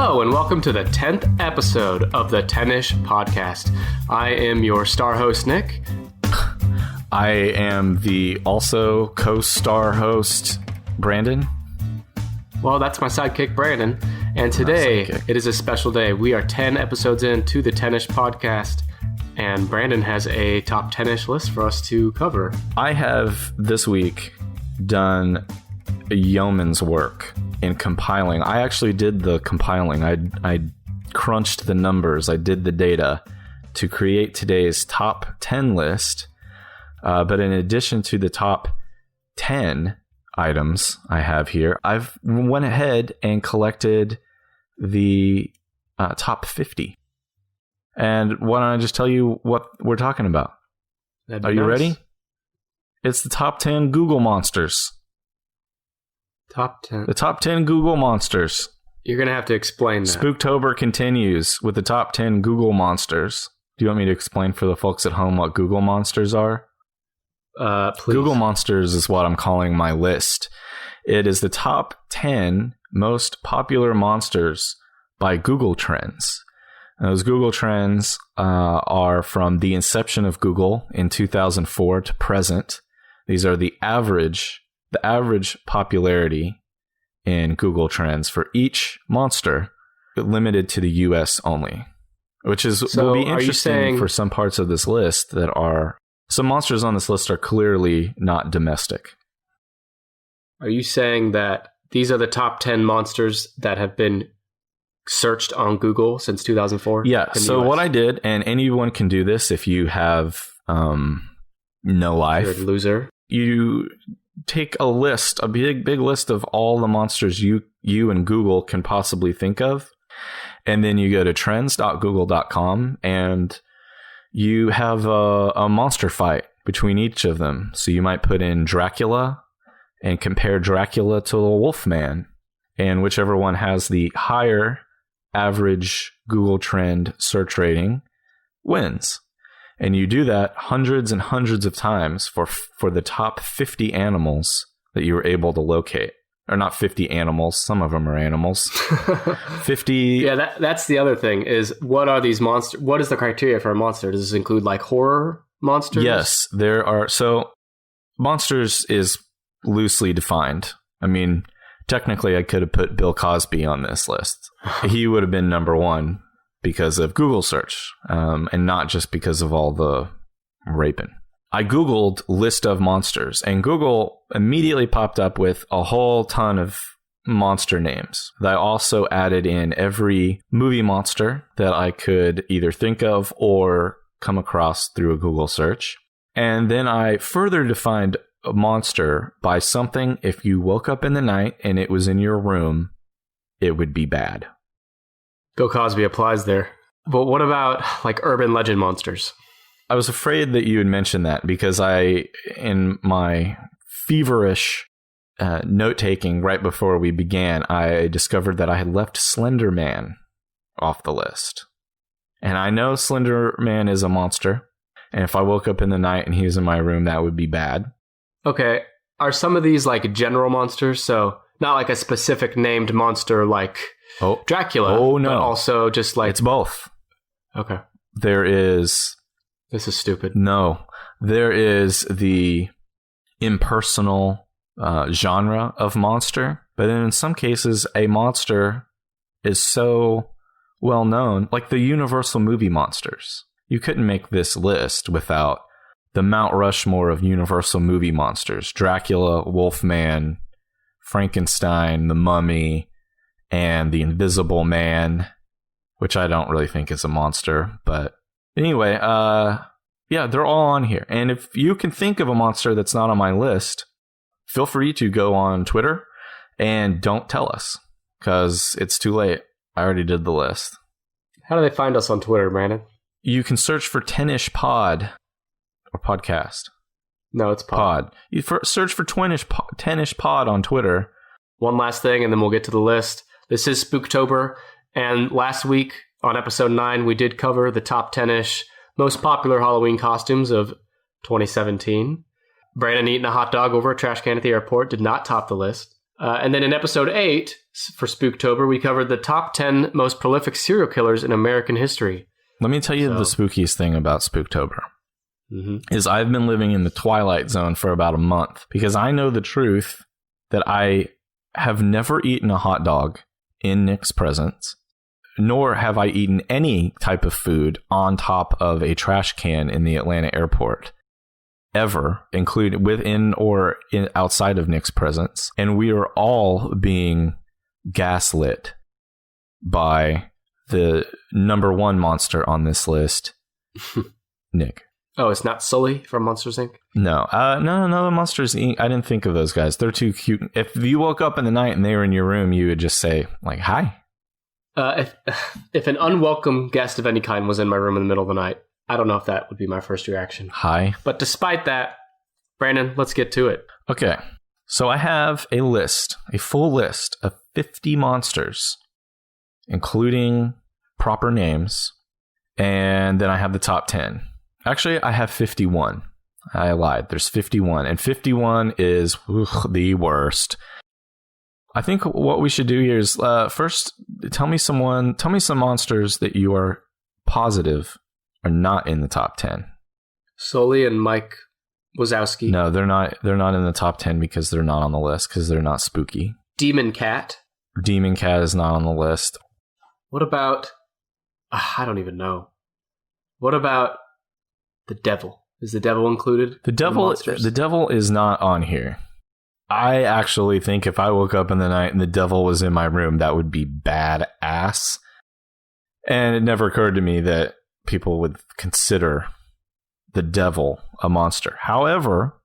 Hello and welcome to the 10th episode of the 10ish podcast. I am your star host, Nick. I am the also co-star host, Brandon. Well, that's my sidekick, Brandon. And today, it is a special day. We are 10 episodes into the 10ish podcast, and Brandon has a top 10ish list for us to cover. I have this week done a yeoman's work in compiling. I actually did the compiling. I crunched the numbers. I did the data to create today's top 10 list. But in addition to the top 10 items I have here, I've went ahead and collected the top 50. And why don't I just tell you what we're talking about? Are you ready? It's the top 10 Google monsters. Top 10. The top 10 Google monsters. You're going to have to explain that. Spooktober continues with the top 10 Google monsters. Do you want me to explain for the folks at home what Google monsters are? Please. Google monsters is what I'm calling my list. It is the top 10 most popular monsters by Google Trends. And those Google Trends are from the inception of Google in 2004 to present. These are the average popularity in Google Trends for each monster, limited to the US only, which will be interesting for some parts of this list that are... Some monsters on this list are clearly not domestic. Are you saying that these are the top 10 monsters that have been searched on Google since 2004? Yeah, so what I did, and anyone can do this if you have no life. You're a loser. You take a list, a big list of all the monsters you and Google can possibly think of, and then you go to trends.google.com and you have a monster fight between each of them. So you might put in Dracula and compare Dracula to a Wolfman, and whichever one has the higher average Google Trend search rating wins. And you do that hundreds and hundreds of times for the top 50 animals that you were able to locate. Or not 50 animals, some of them are animals. 50... Yeah, that's the other thing, is what are these monsters? What is the criteria for a monster? Does this include like horror monsters? Yes, there are. So monsters is loosely defined. I mean, technically I could have put Bill Cosby on this list. He would have been number one because of Google search, and not just because of all the raping. I Googled list of monsters, and Google immediately popped up with a whole ton of monster names. I also added in every movie monster that I could either think of or come across through a Google search. And then I further defined a monster by something if you woke up in the night and it was in your room, it would be bad. Bill Cosby applies there. But what about like urban legend monsters? I was afraid that you would mention that because in my feverish note-taking right before we began, I discovered that I had left Slender Man off the list. And I know Slender Man is a monster, and if I woke up in the night and he was in my room, that would be bad. Okay. Are some of these like general monsters? So not like a specific named monster like Dracula. Oh, no. But also just like... It's both. Okay. There is... This is stupid. No. There is the impersonal genre of monster. But then in some cases, a monster is so well known, like the Universal movie monsters. You couldn't make this list without the Mount Rushmore of Universal movie monsters. Dracula, Wolfman, Frankenstein, the Mummy, and the Invisible Man, which I don't really think is a monster. But anyway, yeah, they're all on here. And if you can think of a monster that's not on my list, feel free to go on Twitter and don't tell us, because it's too late. I already did the list. How do they find us on Twitter, Brandon? You can search for 10ish pod or podcast. No, it's pod. You search for 10ish pod on Twitter. One last thing, and then we'll get to the list. This is Spooktober, and last week on episode 9, we did cover the top 10ish most popular Halloween costumes of 2017. Brandon eating a hot dog over a trash can at the airport did not top the list. And then in episode 8, For Spooktober, we covered the top 10 most prolific serial killers in American history. Let me tell you the spookiest thing about Spooktober. Is I've been living in the Twilight Zone for about a month because I know the truth that I have never eaten a hot dog in Nick's presence, nor have I eaten any type of food on top of a trash can in the Atlanta airport ever, including within or outside of Nick's presence. And we are all being gaslit by the number one monster on this list, Nick. Oh, it's not Sully from Monsters, Inc.? No. No, Monsters, Inc. I didn't think of those guys. They're too cute. If you woke up in the night and they were in your room, you would just say, like, hi. If an unwelcome guest of any kind was in my room in the middle of the night, I don't know if that would be my first reaction. Hi. But despite that, Brandon, let's get to it. Okay. So I have a full list of 50 monsters, including proper names. And then I have the top 10. Actually, I have 51. I lied. There's 51. And 51 is the worst. I think what we should do here is first tell me some monsters that you are positive are not in the top 10. Sully and Mike Wazowski. No, they're not in the top 10 because they're not on the list because they're not spooky. Demon Cat. Demon Cat is not on the list. What about I don't even know. What about the devil? Is the devil included? The devil is not on here. I actually think if I woke up in the night and the devil was in my room, that would be badass. And it never occurred to me that people would consider the devil a monster. However,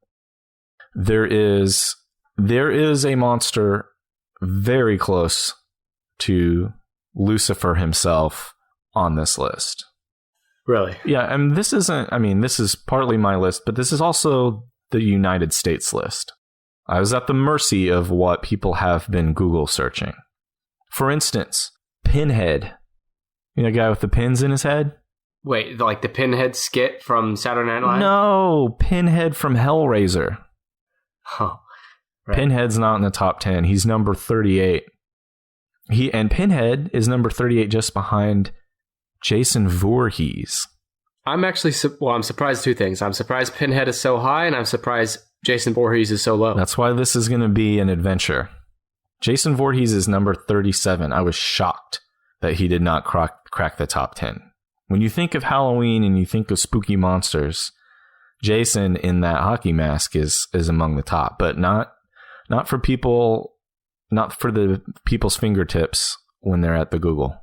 there is a monster very close to Lucifer himself on this list. Really? Yeah, and this is partly my list, but this is also the United States list. I was at the mercy of what people have been Google searching. For instance, Pinhead. You know the guy with the pins in his head? Wait, like the Pinhead skit from Saturday Night Live? No, Pinhead from Hellraiser. Oh, right. Pinhead's not in the top 10. He's number 38. And Pinhead is number 38 just behind Jason Voorhees. I'm actually, I'm surprised two things. I'm surprised Pinhead is so high, and I'm surprised Jason Voorhees is so low. That's why this is going to be an adventure. Jason Voorhees is number 37. I was shocked that he did not crack the top 10. When you think of Halloween and you think of spooky monsters, Jason in that hockey mask is among the top, but not for people, not for the people's fingertips when they're at the Google.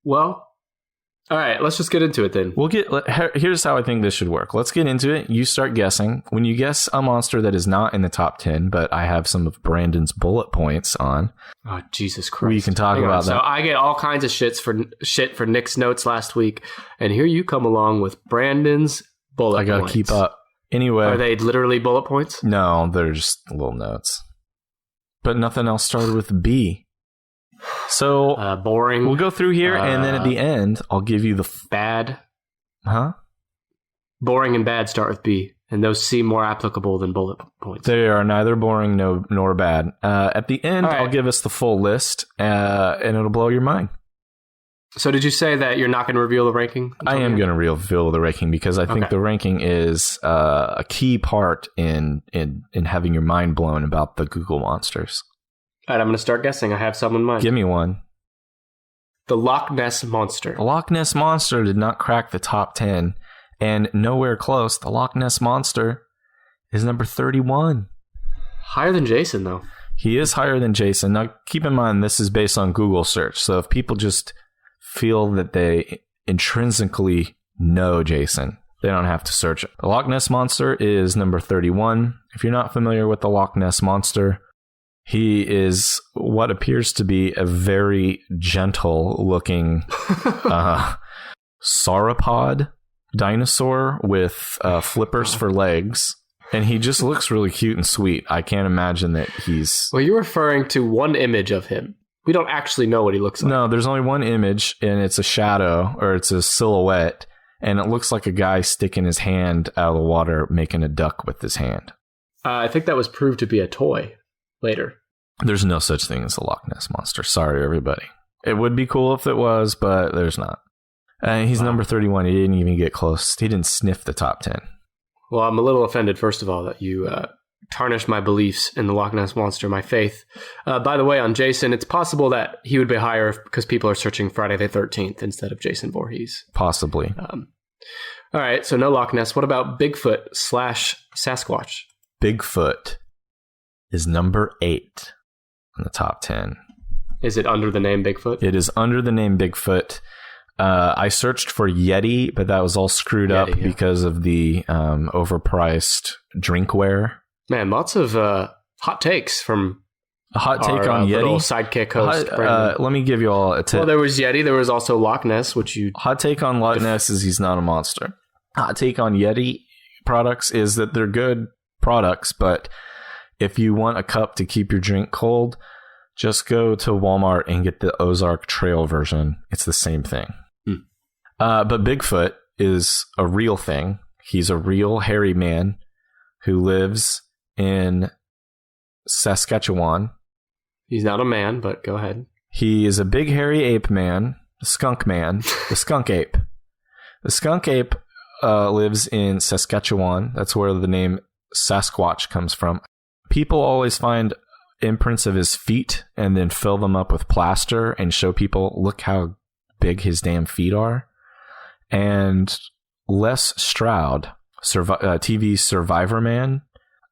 Well, all right, let's just get into it then. Here's how I think this should work. Let's get into it. You start guessing. When you guess a monster that is not in the top 10, but I have some of Brandon's bullet points on. Oh, Jesus Christ. We can talk about that. So I get all kinds of shit for Nick's notes last week, and here you come along with Brandon's bullet points. I got to keep up. Anyway. Are they literally bullet points? No, they're just little notes. But nothing else started with B. So boring. We'll go through here, and then at the end, I'll give you the bad. Huh? Boring and bad start with B, and those seem more applicable than bullet points. They are neither boring nor bad. At the end, right. I'll give us the full list, and it'll blow your mind. So did you say that you're not going to reveal the ranking? I am going to reveal the ranking because I think the ranking is a key part in having your mind blown about the Google monsters. All right, I'm going to start guessing. I have some in mind. Give me one. The Loch Ness Monster. The Loch Ness Monster did not crack the top 10, and nowhere close. The Loch Ness Monster is number 31. Higher than Jason, though. He is higher than Jason. Now, keep in mind, this is based on Google search, so if people just feel that they intrinsically know Jason, they don't have to search it. The Loch Ness Monster is number 31. If you're not familiar with the Loch Ness Monster, he is what appears to be a very gentle-looking sauropod dinosaur with flippers for legs, and he just looks really cute and sweet. I can't imagine that he's... Well, you're referring to one image of him. We don't actually know what he looks like. No, there's only one image, and it's a shadow, or it's a silhouette, and it looks like a guy sticking his hand out of the water, making a duck with his hand. I think that was proved to be a toy later. There's no such thing as a Loch Ness Monster. Sorry, everybody. It would be cool if it was, but there's not. He's number 31. He didn't even get close. He didn't sniff the top 10. Well, I'm a little offended, first of all, that you tarnished my beliefs in the Loch Ness Monster, my faith. By the way, on Jason, it's possible that he would be higher because people are searching Friday the 13th instead of Jason Vorhees. Possibly. All right, so no Loch Ness. What about Bigfoot / Sasquatch? Bigfoot is number 8 in the top 10. Is it under the name Bigfoot? It is under the name Bigfoot. I searched for Yeti, but that was all screwed up because of the overpriced drinkware. Man, lots of hot takes from a hot take on Yeti. Little sidekick host. Let me give you all a tip. Well, there was Yeti. There was also Loch Ness, which you... Hot take on Loch Ness is he's not a monster. Hot take on Yeti products is that they're good products, but if you want a cup to keep your drink cold, just go to Walmart and get the Ozark Trail version. It's the same thing. But Bigfoot is a real thing. He's a real hairy man who lives in Saskatchewan. He's not a man, but go ahead. He is a big hairy ape man, the skunk ape. The skunk ape lives in Saskatchewan. That's where the name Sasquatch comes from. People always find imprints of his feet and then fill them up with plaster and show people, look how big his damn feet are. And Les Stroud, TV Survivor Man,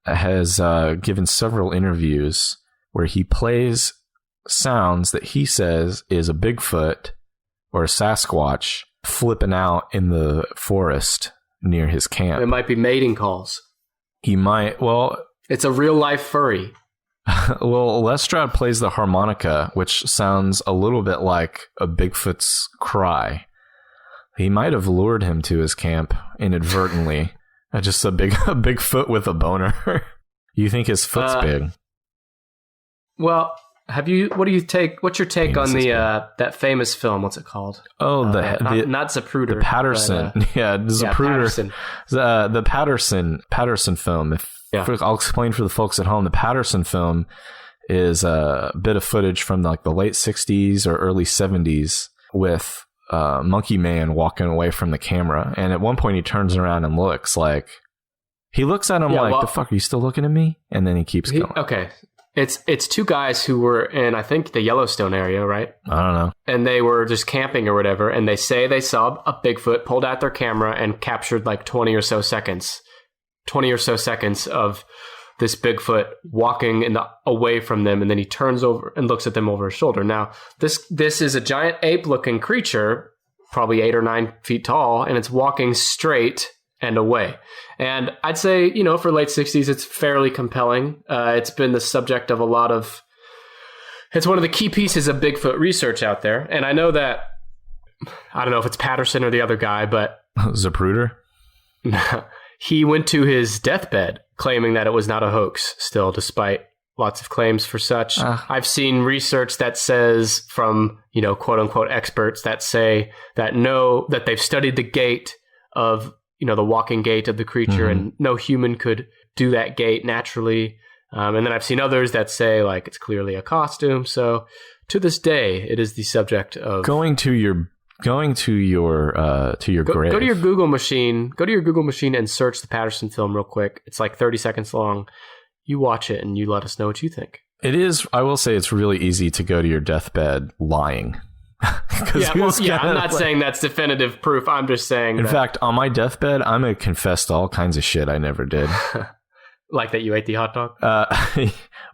has given several interviews where he plays sounds that he says is a Bigfoot or a Sasquatch flipping out in the forest near his camp. It might be mating calls. He might. Well, it's a real life furry. Well, Les Stroud plays the harmonica, which sounds a little bit like a Bigfoot's cry. He might have lured him to his camp inadvertently. Just a big foot with a boner. You think his foot's big? Well, what's your take on the that famous film? What's it called? Oh, not Zapruder. The Patterson. Zapruder. Patterson. The Patterson film. I'll explain for the folks at home. The Patterson film is a bit of footage from like the late 60s or early 70s with Monkey Man walking away from the camera. And at one point he turns around and looks at him the fuck, are you still looking at me? And then he keeps going. Okay. It's two guys who were in, I think, the Yellowstone area, right? I don't know. And they were just camping or whatever. And they say they saw a Bigfoot, pulled out their camera and captured like 20 or so seconds of this Bigfoot walking away from them, and then he turns over and looks at them over his shoulder. Now, this is a giant ape-looking creature, probably 8 or 9 feet tall, and it's walking straight and away. And I'd say, for late 60s, it's fairly compelling. It's been the subject of it's one of the key pieces of Bigfoot research out there. And I know that, I don't know if it's Patterson or the other guy, but... Zapruder? He went to his deathbed claiming that it was not a hoax still, despite lots of claims for such. I've seen research that says from, quote unquote experts that say that they've studied the gait of, the walking gait of the creature, and no human could do that gait naturally. And then I've seen others that say like it's clearly a costume. So to this day, it is the subject of going to your grave. Go to your Google machine. Go to your Google machine and search the Patterson film real quick. It's like 30 seconds long. You watch it and you let us know what you think. It is. I will say it's really easy to go to your deathbed lying. I'm not saying that's definitive proof. I'm just saying. In fact, on my deathbed, I'm gonna confess to all kinds of shit I never did. Like that you ate the hot dog?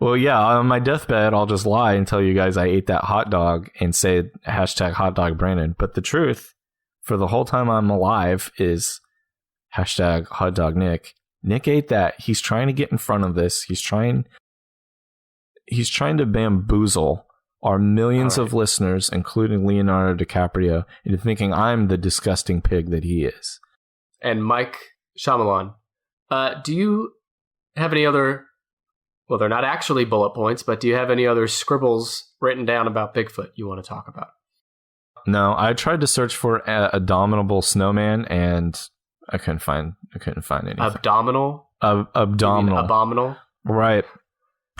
Well, yeah, on my deathbed, I'll just lie and tell you guys I ate that hot dog and say #HotDogBrandon. But the truth, for the whole time I'm alive, is #HotDogNick. Nick ate that. He's trying to get in front of this. He's trying to bamboozle our millions of listeners, including Leonardo DiCaprio, into thinking I'm the disgusting pig that he is. And Mike Shyamalan, do you have any other... Well, they're not actually bullet points, but do you have any other scribbles written down about Bigfoot you want to talk about? No, I tried to search for abominable snowman, and I couldn't find anything. Abdominal? Abdominal. Abominable? Right.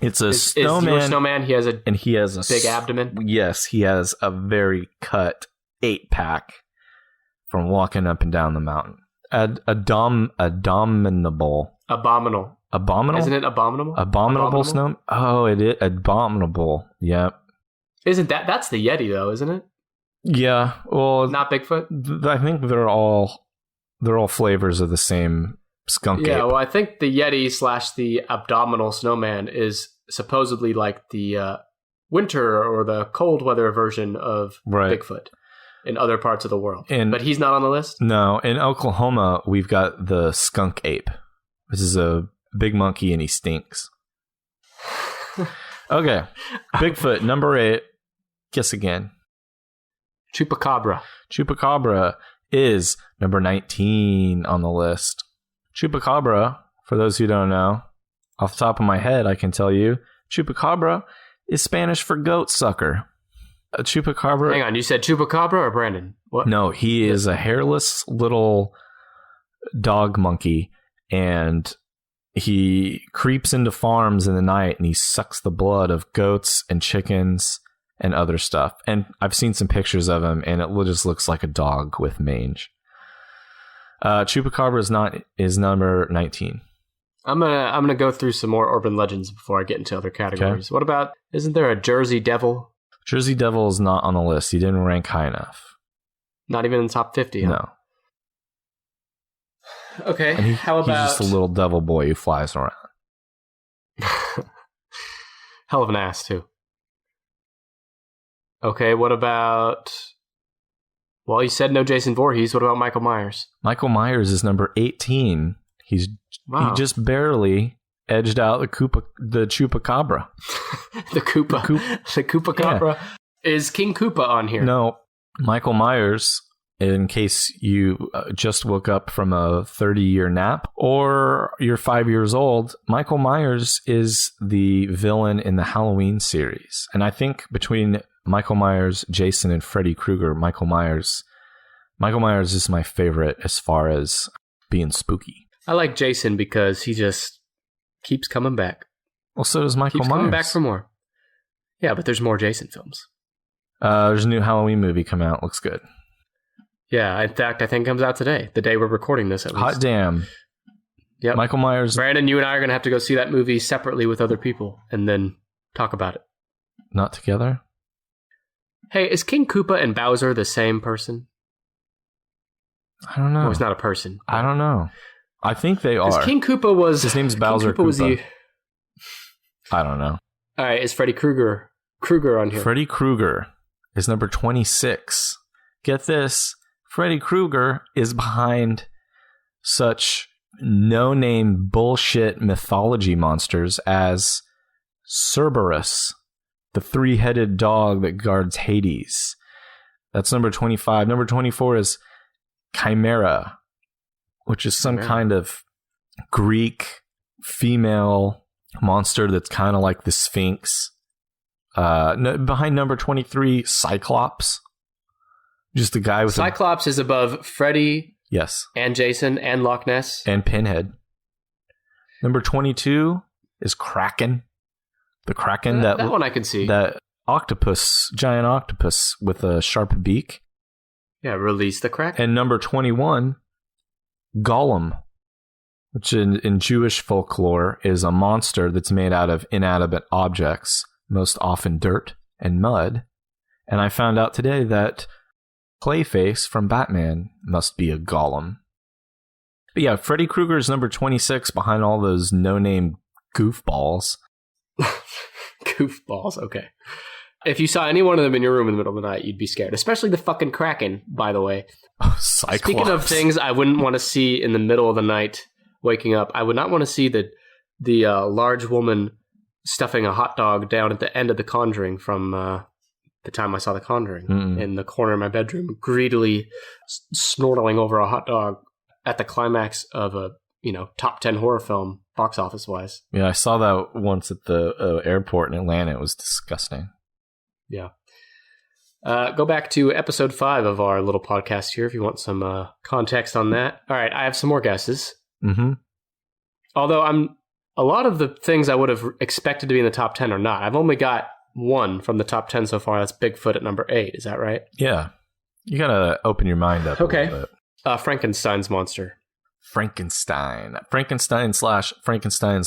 It's a Is snowman. your snowman? He has a big abdomen. Yes, he has a very cut 8-pack from walking up and down the mountain. Abominable. Abominable? Isn't it abominable? Abominable snow? Oh, it is abominable. Yep. Isn't that's the Yeti though, isn't it? Yeah. Well, not Bigfoot. I think they're all flavors of the same skunk ape. Yeah. Well, I think the Yeti / the abdominal snowman is supposedly like the winter or the cold weather version of Bigfoot in other parts of the world. But he's not on the list? No. In Oklahoma, we've got the skunk ape. This is a big monkey and he stinks. Okay. Bigfoot, number 8. Guess again. Chupacabra. Chupacabra is number 19 on the list. Chupacabra, for those who don't know, off the top of my head, I can tell you, Chupacabra is Spanish for goat sucker. A Chupacabra... Hang on, you said Chupacabra or Brandon? What? No, he is a hairless little dog monkey, and he creeps into farms in the night, and he sucks the blood of goats and chickens and other stuff. And I've seen some pictures of him, and it just looks like a dog with mange. Chupacabra is number 19. I'm gonna go through some more urban legends before I get into other categories. Okay. What about, isn't there a Jersey Devil? Jersey Devil is not on the list. He didn't rank high enough. Not even in the top 50, huh? No. Okay, and how about... He's just a little devil boy who flies around. Hell of an ass, too. Okay, what about... Well, you said no Jason Voorhees. What about Michael Myers? Michael Myers is number 18. He just barely edged out the Chupacabra. the Chupacabra. Yeah. Is King Koopa on here? No. Michael Myers, in case you just woke up from a 30-year nap or you're 5 years old, Michael Myers is the villain in the Halloween series. And I think between Michael Myers, Jason, and Freddy Krueger, Michael Myers is my favorite as far as being spooky. I like Jason because he just keeps coming back. Well, so does Michael Myers. Keeps coming back for more. Yeah, but there's more Jason films. There's a new Halloween movie coming out. Looks good. Yeah, in fact, I think it comes out today, the day we're recording this at least. Hot damn. Yep. Michael Myers. Brandon, you and I are going to have to go see that movie separately with other people and then talk about it. Not together? Hey, is King Koopa and Bowser the same person? I don't know. Or it's not a person. I don't know. I think they are. King Koopa was... His name's Bowser Koopa. I don't know. All right, is Freddy Krueger on here? Freddy Krueger is number 26. Get this. Freddy Krueger is behind such no-name bullshit mythology monsters as Cerberus, the 3-headed dog that guards Hades. That's number 25. Number 24 is Chimera, which is some kind of Greek female monster that's kind of like the Sphinx. Behind number 23, Cyclops. Just the guy with Cyclops is above Freddy. Yes. And Jason and Loch Ness. And Pinhead. Number 22 is Kraken. The Kraken. That one I can see. That octopus, giant octopus with a sharp beak. Yeah, release the Kraken. And number 21, Gollum, which in Jewish folklore is a monster that's made out of inanimate objects, most often dirt and mud. And I found out today that Clayface from Batman must be a Gollum. But yeah, Freddy Krueger is number 26 behind all those no-name goofballs. Goofballs, okay. If you saw any one of them in your room in the middle of the night, you'd be scared. Especially the fucking Kraken, by the way. Oh, Cyclops. Speaking of things I wouldn't want to see in the middle of the night waking up, I would not want to see the large woman stuffing a hot dog down at the end of The Conjuring from the time I saw The Conjuring in the corner of my bedroom, greedily snortling over a hot dog at the climax of a top 10 horror film, box office wise. Yeah, I saw that once at the airport in Atlanta. It was disgusting. Yeah. Go back to episode 5 of our little podcast here if you want some context on that. All right, I have some more guesses. Mm-hmm. Although a lot of the things I would have expected to be in the top 10 are not. I've only got one from the top 10 so far. That's Bigfoot at number 8. Is that right? Yeah. You got to open your mind up a little bit. Frankenstein's monster. Frankenstein's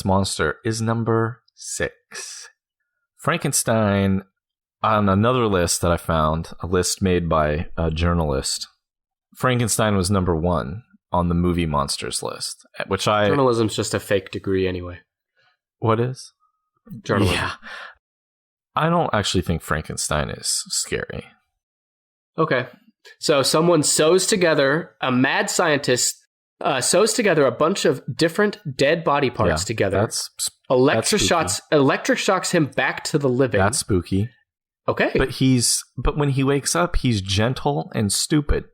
monster is number 6. Frankenstein, on another list that I found, a list made by a journalist, Frankenstein was number 1 on the movie monsters list, which Journalism's just a fake degree anyway. What is? Journalism. Yeah. I don't actually think Frankenstein is scary. Okay. So someone sews together, a mad scientist sews together a bunch of different dead body parts together. Electric shocks him back to the living. That's spooky. Okay. But when he wakes up, he's gentle and stupid.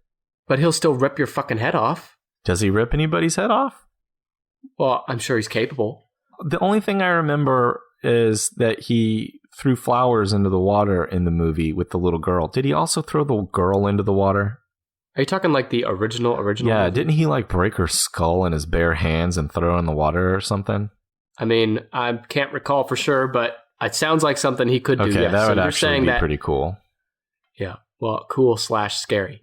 But he'll still rip your fucking head off. Does he rip anybody's head off? Well, I'm sure he's capable. The only thing I remember is that he threw flowers into the water in the movie with the little girl. Did he also throw the girl into the water? Are you talking like the original Yeah, movie? didn't he like break her skull in his bare hands and throw her in the water or something? I mean, I can't recall for sure, but it sounds like something he could do. Okay, yes. that So would you're actually saying be that, pretty cool. Yeah, well, cool/scary.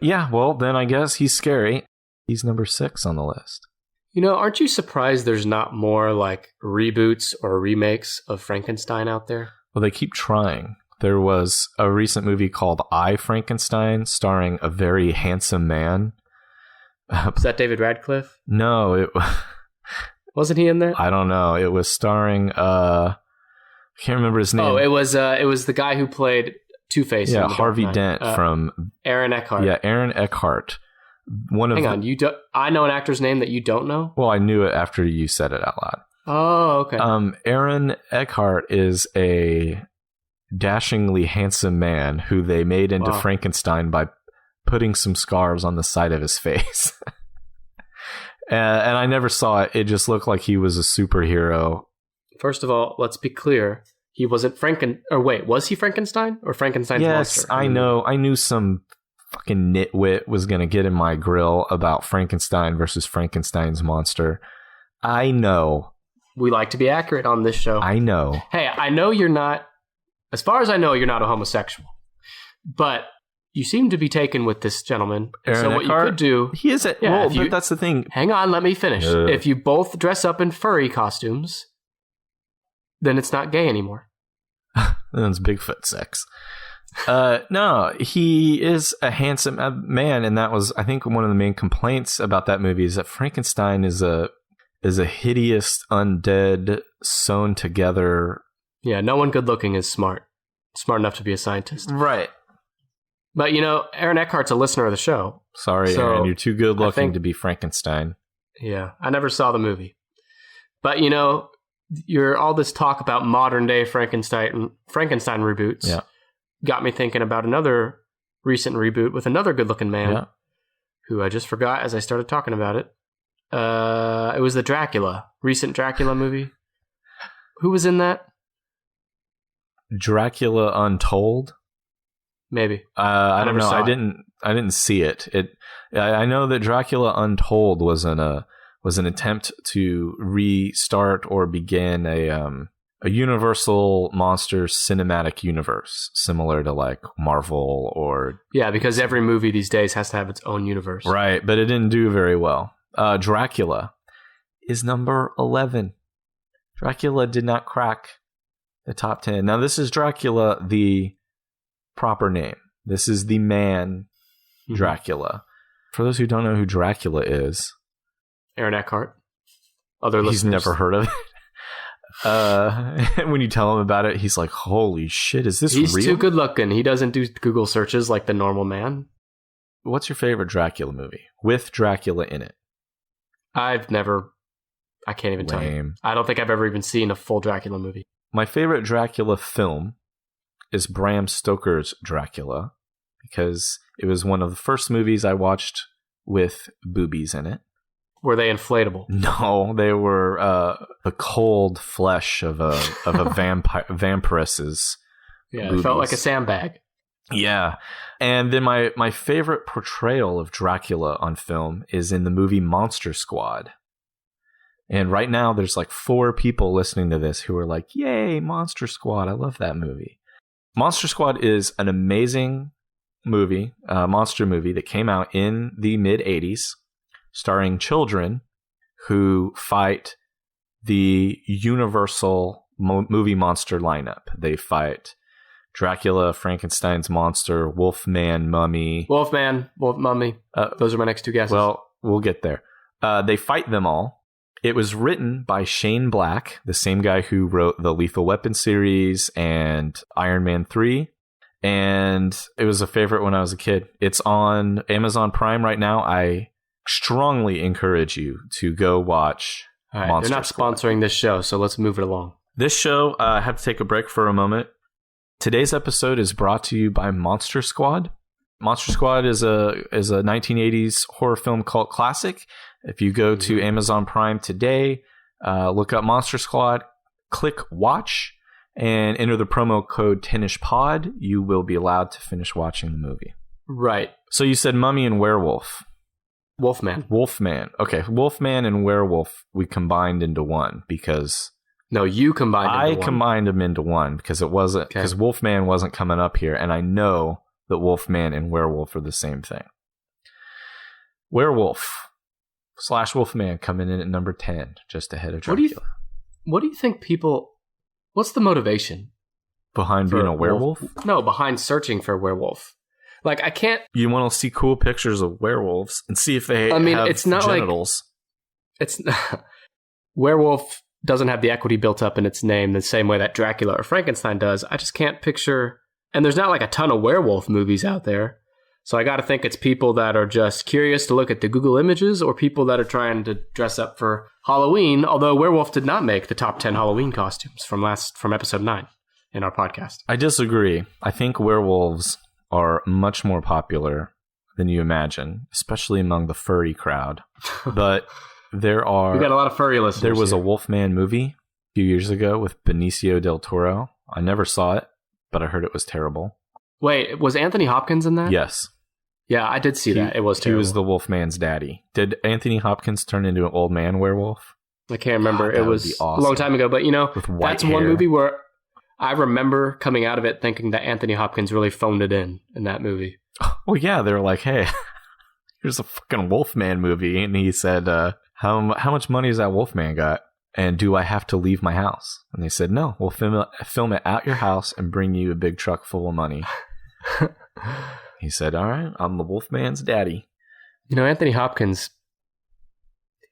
Yeah, well, then I guess he's scary. He's number 6 on the list. You know, aren't you surprised there's not more like reboots or remakes of Frankenstein out there? Well, they keep trying. There was a recent movie called I, Frankenstein, starring a very handsome man. Is that David Radcliffe? No, Wasn't he in that? I don't know. It was starring I can't remember his name. Oh, it was the guy who played Two-Face. Yeah, Harvey Dent from Aaron Eckhart. Yeah, Aaron Eckhart. Hang on, I know an actor's name that you don't know? Well, I knew it after you said it out loud. Oh, okay. Aaron Eckhart is a dashingly handsome man who they made into Frankenstein by putting some scars on the side of his face. And I never saw it. It just looked like he was a superhero. First of all, let's be clear. He wasn't was he Frankenstein or Frankenstein's monster? Yes, I know. I knew some fucking nitwit was going to get in my grill about Frankenstein versus Frankenstein's monster. I know. We like to be accurate on this show. I know. Hey, I know you're not, as far as I know, you're not a homosexual. But you seem to be taken with this gentleman. Aaron so what Eckhart? You could do... He is a... well, but that's the thing. Hang on, let me finish. If you both dress up in furry costumes, then it's not gay anymore. Then it's Bigfoot sex. No, he is a handsome man, and that was, I think, one of the main complaints about that movie is that Frankenstein is a hideous, undead, sewn together. Yeah, no one good looking is smart enough to be a scientist. Right. But, you know, Aaron Eckhart's a listener of the show. Sorry, Aaron, you're too good looking to be Frankenstein. Yeah, I never saw the movie. But, you know, all this talk about modern day Frankenstein reboots got me thinking about another recent reboot with another good looking man who I just forgot as I started talking about it. It was the recent Dracula movie. Who was in that? Dracula Untold? Maybe. I don't know. I didn't see it. I know that Dracula Untold was an attempt to restart or begin a Universal Monsters cinematic universe, similar to like Marvel or... Yeah, because every movie these days has to have its own universe. Right, but it didn't do very well. Dracula is number 11. Dracula did not crack the top 10. Now, this is Dracula, the proper name. This is the man Dracula. For those who don't know who Dracula is... Aaron Eckhart. Other listeners. He's never heard of it. When you tell him about it, he's like, holy shit, is this real? He's too good looking. He doesn't do Google searches like the normal man. What's your favorite Dracula movie with Dracula in it? I can't even tell you. I don't think I've ever even seen a full Dracula movie. My favorite Dracula film is Bram Stoker's Dracula, because it was one of the first movies I watched with boobies in it. Were they inflatable? No, they were the cold flesh of a vampiress's boobies. It felt like a sandbag. Yeah. And then my favorite portrayal of Dracula on film is in the movie Monster Squad. And right now, there's like 4 people listening to this who are like, yay, Monster Squad. I love that movie. Monster Squad is an amazing movie, monster movie that came out in the mid-'80s, starring children who fight the universal movie monster lineup. They fight Dracula, Frankenstein's monster, Wolfman, Mummy. Wolfman, Mummy. Those are my next 2 guesses. Well, we'll get there. They fight them all. It was written by Shane Black, the same guy who wrote the Lethal Weapon series and Iron Man 3. And it was a favorite when I was a kid. It's on Amazon Prime right now. I strongly encourage you to go watch Monster They're not Squad. sponsoring this show, so let's move it along. This show, I have to take a break for a moment. Today's episode is brought to you by Monster Squad. Monster Squad is a 1980s horror film cult classic. If you go to Amazon Prime today, look up Monster Squad, click watch, and enter the promo code TenishPod, you will be allowed to finish watching the movie. Right. So you said Mummy and Werewolf. Wolfman. Okay, Wolfman and Werewolf we combined into one because... No, you combined into one. I combined them into one because it wasn't... Because Wolfman wasn't coming up here, and I know that Wolfman and Werewolf are the same thing. Werewolf / Wolfman coming in at number 10, just ahead of Dracula. What do you think people... What's the motivation? Behind being a werewolf? No, behind searching for a werewolf. Like, I can't... You want to see cool pictures of werewolves and see if they have it's not genitals. It's werewolf doesn't have the equity built up in its name the same way that Dracula or Frankenstein does. I just can't picture... And there's not like a ton of werewolf movies out there. So I got to think it's people that are just curious to look at the Google images or people that are trying to dress up for Halloween, although Werewolf did not make the top 10 Halloween costumes from episode 9 in our podcast. I disagree. I think werewolves are much more popular than you imagine, especially among the furry crowd. But there are... We got a lot of furry listeners. There was here. a Wolfman movie a few years ago with Benicio del Toro. I never saw it, but I heard it was terrible. Wait, was Anthony Hopkins in that? Yes. Yeah, I did see that. It was terrible. He was the Wolfman's daddy. Did Anthony Hopkins turn into an old man werewolf? I can't remember. God, it was awesome. A long time ago, but that's one movie where I remember coming out of it thinking that Anthony Hopkins really phoned it in that movie. Well, yeah, they were like, hey, here's a fucking Wolfman movie. And he said, how much money has that Wolfman got? And do I have to leave my house? And they said, no, we'll film it at your house and bring you a big truck full of money. He said, all right, I'm the Wolfman's daddy. Anthony Hopkins,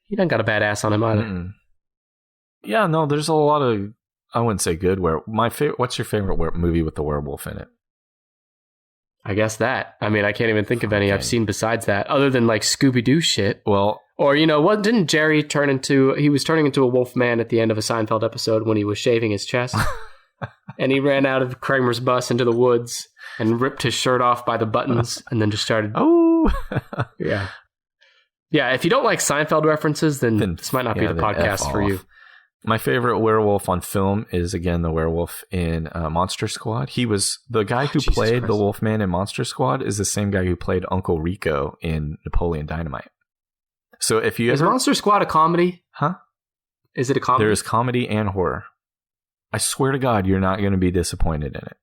he done got a bad ass on him either. Mm-mm. Yeah, no, there's a lot of, I wouldn't say good. What's your favorite movie with the werewolf in it? I guess that. I mean, I can't even think of any I've seen besides that, other than like Scooby-Doo shit. Well... Or, what didn't Jerry he was turning into a wolf man at the end of a Seinfeld episode when he was shaving his chest. And he ran out of Kramer's bus into the woods and ripped his shirt off by the buttons and then just started... Oh! Yeah. Yeah, if you don't like Seinfeld references, then this might not be the podcast for you. My favorite werewolf on film is, again, the werewolf in Monster Squad. He was... The guy who played the Wolfman in Monster Squad is the same guy who played Uncle Rico in Napoleon Dynamite. So if you Is Monster Squad a comedy? Huh? Is it a comedy? There is comedy and horror. I swear to God, you're not going to be disappointed in it.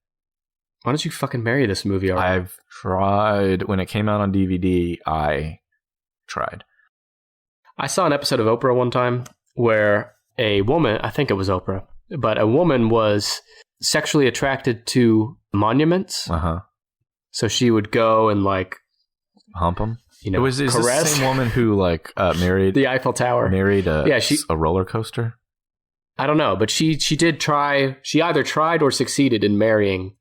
Why don't you fucking marry this movie already? I've tried. When it came out on DVD, I tried. I saw an episode of Oprah one time where a woman, I think it was Oprah, but a woman was sexually attracted to monuments. Uh-huh. So she would go and like... Hump them? Is this the same woman who married... the Eiffel Tower. Married a roller coaster? I don't know, but she did try... She either tried or succeeded in marrying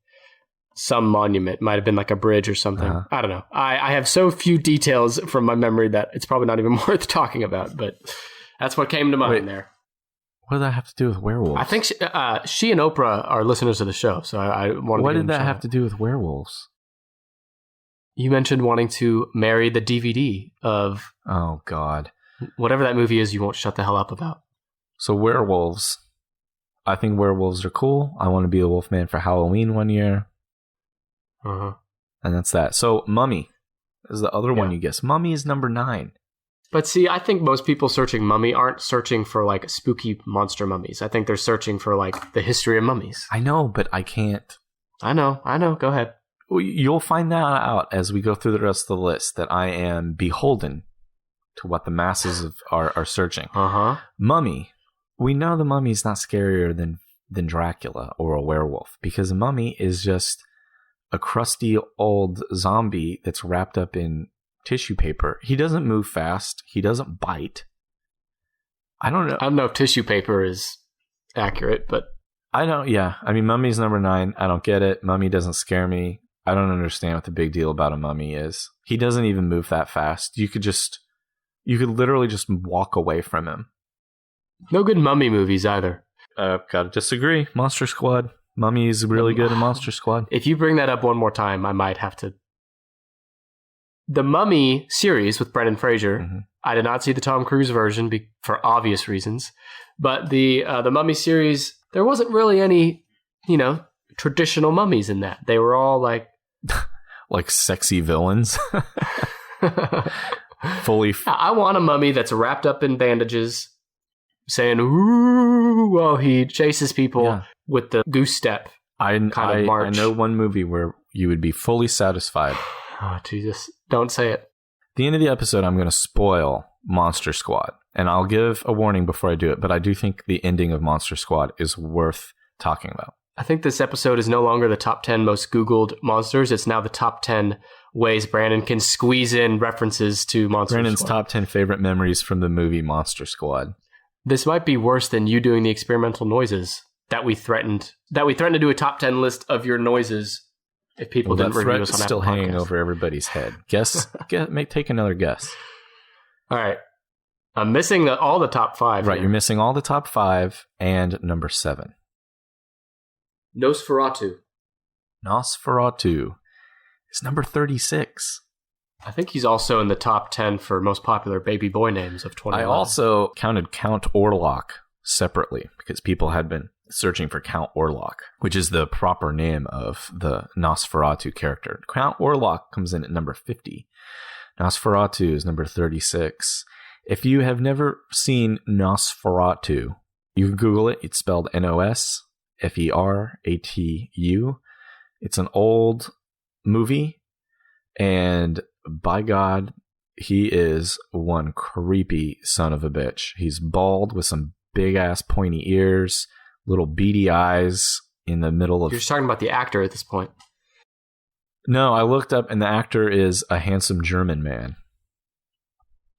some monument. Might have been like a bridge or something. Uh-huh. I don't know. I have so few details from my memory that it's probably not even worth talking about, but that's what came to mind there. What did that have to do with werewolves? I think she and Oprah are listeners of the show, so I wanted to... What did that have to do with werewolves? You mentioned wanting to marry the DVD of... Oh, God. Whatever that movie is you won't shut the hell up about. So werewolves. I think werewolves are cool. I want to be a Wolfman for Halloween one year. Uh-huh. And that's that. So Mummy is the other one you guessed. Mummy is number 9. But see, I think most people searching mummy aren't searching for like spooky monster mummies. I think they're searching for like the history of mummies. I know, but I can't. I know. Go ahead. Well, you'll find that out as we go through the rest of the list, that I am beholden to what the masses are searching. Mummy. We know the mummy's not scarier than Dracula or a werewolf, because a mummy is just a crusty old zombie that's wrapped up in tissue paper. He doesn't move fast. He doesn't bite. I don't know if tissue paper is accurate, but I don't. Yeah, I mean, mummy's number 9. I don't get it. Mummy doesn't scare me. I don't understand what the big deal about a mummy is. He doesn't even move that fast. You could literally just walk away from him. No good mummy movies either. Gotta disagree. Monster Squad. Mummy is really good in Monster Squad. If you bring that up one more time, I might have to. The Mummy series with Brendan Fraser. Mm-hmm. I did not see the Tom Cruise version for obvious reasons, but the Mummy series, there wasn't really any, traditional mummies in that. They were all like sexy villains. I want a mummy that's wrapped up in bandages, saying "ooh" while he chases people with the goose step. March. I know one movie where you would be fully satisfied. Oh, Jesus. Don't say it. At the end of the episode, I'm going to spoil Monster Squad. And I'll give a warning before I do it, but I do think the ending of Monster Squad is worth talking about. I think this episode is no longer the top 10 most Googled monsters. It's now the top 10 ways Brandon can squeeze in references to Monster Brandon's Squad. top 10 favorite memories from the movie Monster Squad. This might be worse than you doing the experimental noises that we threatened to do a top 10 list of your noises if people didn't review us on Apple still hanging over everybody's head. Take another guess. All right. I'm missing all the top 5. Right, you're missing all the top 5 and number 7. Nosferatu is number 36. I think he's also in the top 10 for most popular baby boy names of 2011. I also counted Count Orlok separately because people had been searching for Count Orlok, which is the proper name of the Nosferatu character. Count Orlok comes in at number 50. Nosferatu is number 36. If you have never seen Nosferatu, you can Google it. It's spelled Nosferatu. It's an old movie, and by God, he is one creepy son of a bitch. He's bald with some big-ass pointy ears, little beady eyes in the middle of... You're just talking about the actor at this point. No, I looked up, and the actor is a handsome German man.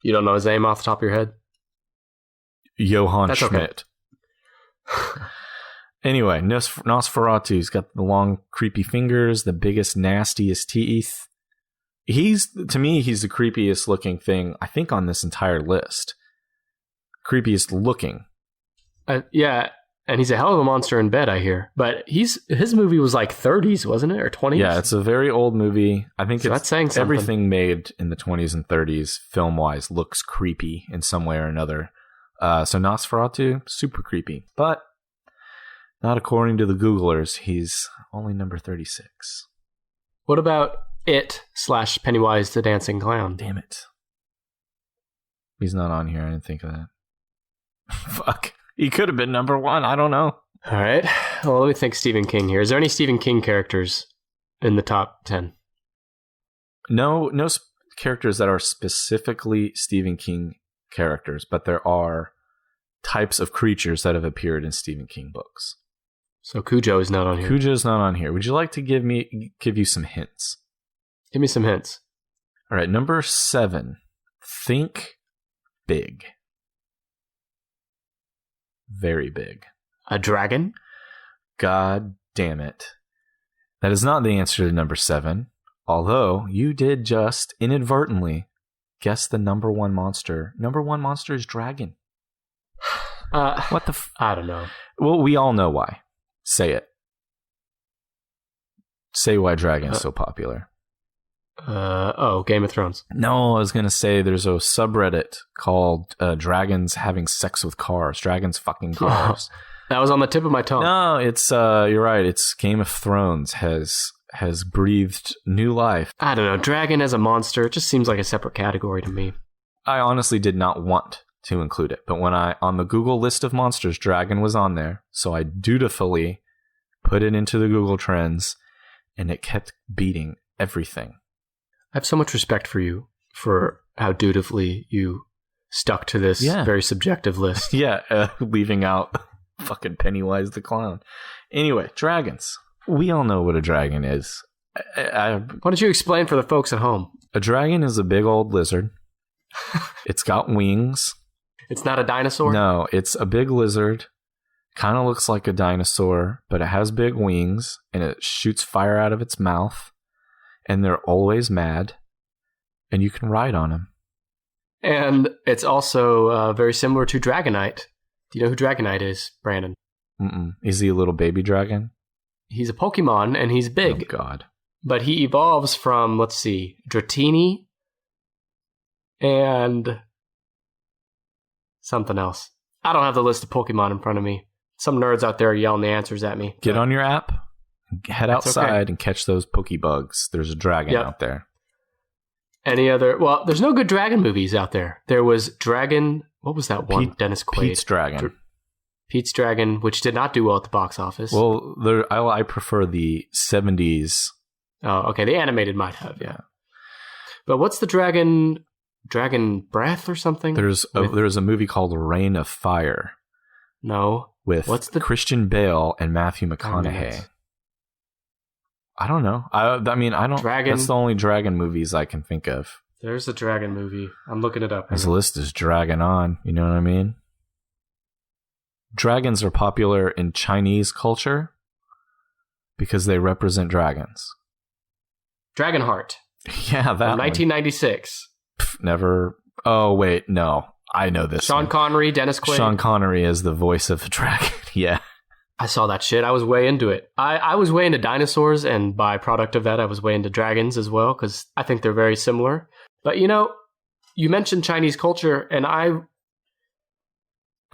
You don't know his name off the top of your head? Johann Schmidt. Okay. Anyway, Nosferatu's got the long, creepy fingers, the biggest, nastiest teeth. To me, he's the creepiest looking thing, I think, on this entire list. Creepiest looking. Yeah, and he's a hell of a monster in bed, I hear. But his movie was like 30s, wasn't it? Or 20s? Yeah, it's a very old movie. I think that's saying something. Everything made in the 20s and 30s, film-wise, looks creepy in some way or another. So Nosferatu, super creepy. But not according to the Googlers. He's only number 36. What about It / Pennywise the Dancing Clown? Damn it. He's not on here. I didn't think of that. Fuck. He could have been number 1. I don't know. All right. Well, let me think Stephen King here. Is there any Stephen King characters in the top 10? No characters that are specifically Stephen King characters, but there are types of creatures that have appeared in Stephen King books. So Cujo is not on here. Cujo's not on here. Would you like to give you some hints? Give me some hints. All right, number 7. Think big. Very big. A dragon? God damn it. That is not the answer to number 7, although you did just inadvertently guess the number 1 monster. Number 1 monster is dragon. What the I don't know. Well, we all know why. Say it. Say why dragon's so popular. Game of Thrones. No, I was going to say there's a subreddit called Dragons Having Sex with Cars. Dragons fucking cars. That was on the tip of my tongue. No, it's you're right. It's Game of Thrones has breathed new life. I don't know. Dragon as a monster, it just seems like a separate category to me. I honestly did not want to include it. But when on the Google list of monsters, dragon was on there. So I dutifully put it into the Google Trends, and it kept beating everything. I have so much respect for you for how dutifully you stuck to this very subjective list. Leaving out fucking Pennywise the Clown. Anyway, dragons. We all know what a dragon is. Why don't you explain for the folks at home? A dragon is a big old lizard. It's got wings. It's not a dinosaur? No, it's a big lizard. Kind of looks like a dinosaur, but it has big wings, and it shoots fire out of its mouth, and they're always mad, and you can ride on them. And it's also very similar to Dragonite. Do you know who Dragonite is, Brandon? Mm-mm. Is he a little baby dragon? He's a Pokemon, and he's big. Oh, God. But he evolves from, let's see, Dratini and something else. I don't have the list of Pokemon in front of me. Some nerds out there are yelling the answers at me. Get on your app, head outside, and catch those Pokebugs. There's a dragon out there. Any other... Well, there's no good dragon movies out there. There was Dragon... What was that one? Dennis Quaid. Pete's Dragon. Pete's Dragon, which did not do well at the box office. Well, I prefer the 70s. Oh, okay. The animated might have, yeah. But what's the dragon... Dragon Breath or something? There's a movie called Reign of Fire. No. With Christian Bale and Matthew McConaughey. I don't know. I mean, I don't... Dragon. That's the only dragon movies I can think of. There's a dragon movie. I'm looking it up. This list is dragging on. You know what I mean? Dragons are popular in Chinese culture because they represent dragons. Dragonheart. Yeah, that 1996. Never. Oh, wait. No. I know this. Sean Connery, Dennis Quaid. Sean Connery is the voice of the dragon. Yeah. I saw that shit. I was way into it. I was way into dinosaurs, and by product of that, I was way into dragons as well, because I think they're very similar. But, you know, you mentioned Chinese culture, and I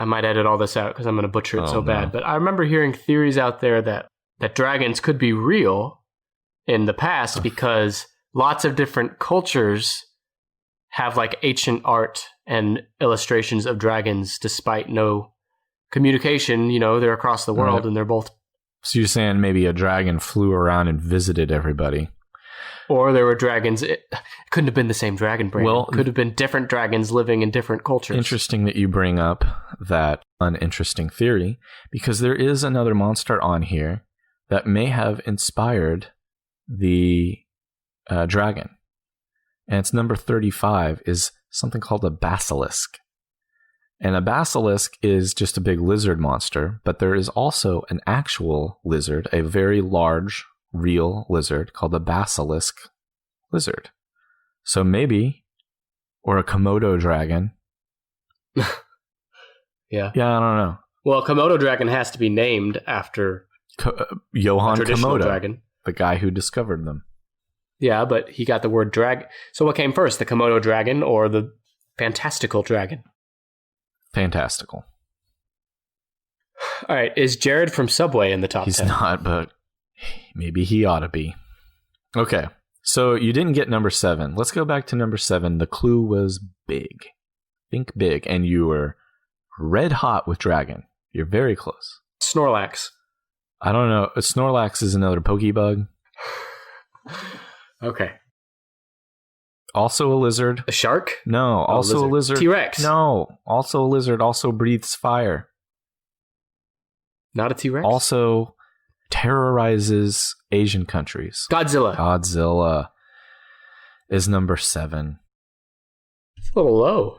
might edit all this out because I'm going to butcher it bad. But I remember hearing theories out there that dragons could be real in the past because lots of different cultures have like ancient art and illustrations of dragons despite no communication. You know, they're across the world and they're both... So you're saying maybe a dragon flew around and visited everybody. Or there were dragons. It couldn't have been the same dragon, Brandon. Well, it could have been different dragons living in different cultures. Interesting that you bring up that uninteresting theory, because there is another monster on here that may have inspired the dragon. And its number 35 is something called a basilisk. And a basilisk is just a big lizard monster, but there is also an actual lizard, a very large, real lizard called a basilisk lizard. So maybe, or a Komodo dragon. Yeah. Yeah, I don't know. Well, a Komodo dragon has to be named after Johann Komodo, dragon. The guy who discovered them. Yeah, but he got the word drag. So what came first, the Komodo dragon or the fantastical dragon? Fantastical. All right, is Jared from Subway in the top 10? He's not, but maybe he ought to be. Okay, so you didn't get number 7. Let's go back to number 7. The clue was big. Think big, and you were red hot with dragon. You're very close. Snorlax. I don't know. Snorlax is another Pokebug. Okay. Also a lizard. A shark? No, also a lizard. T-Rex? No, also a lizard. Also breathes fire. Not a T-Rex? Also terrorizes Asian countries. Godzilla. Godzilla is number 7. It's a little low.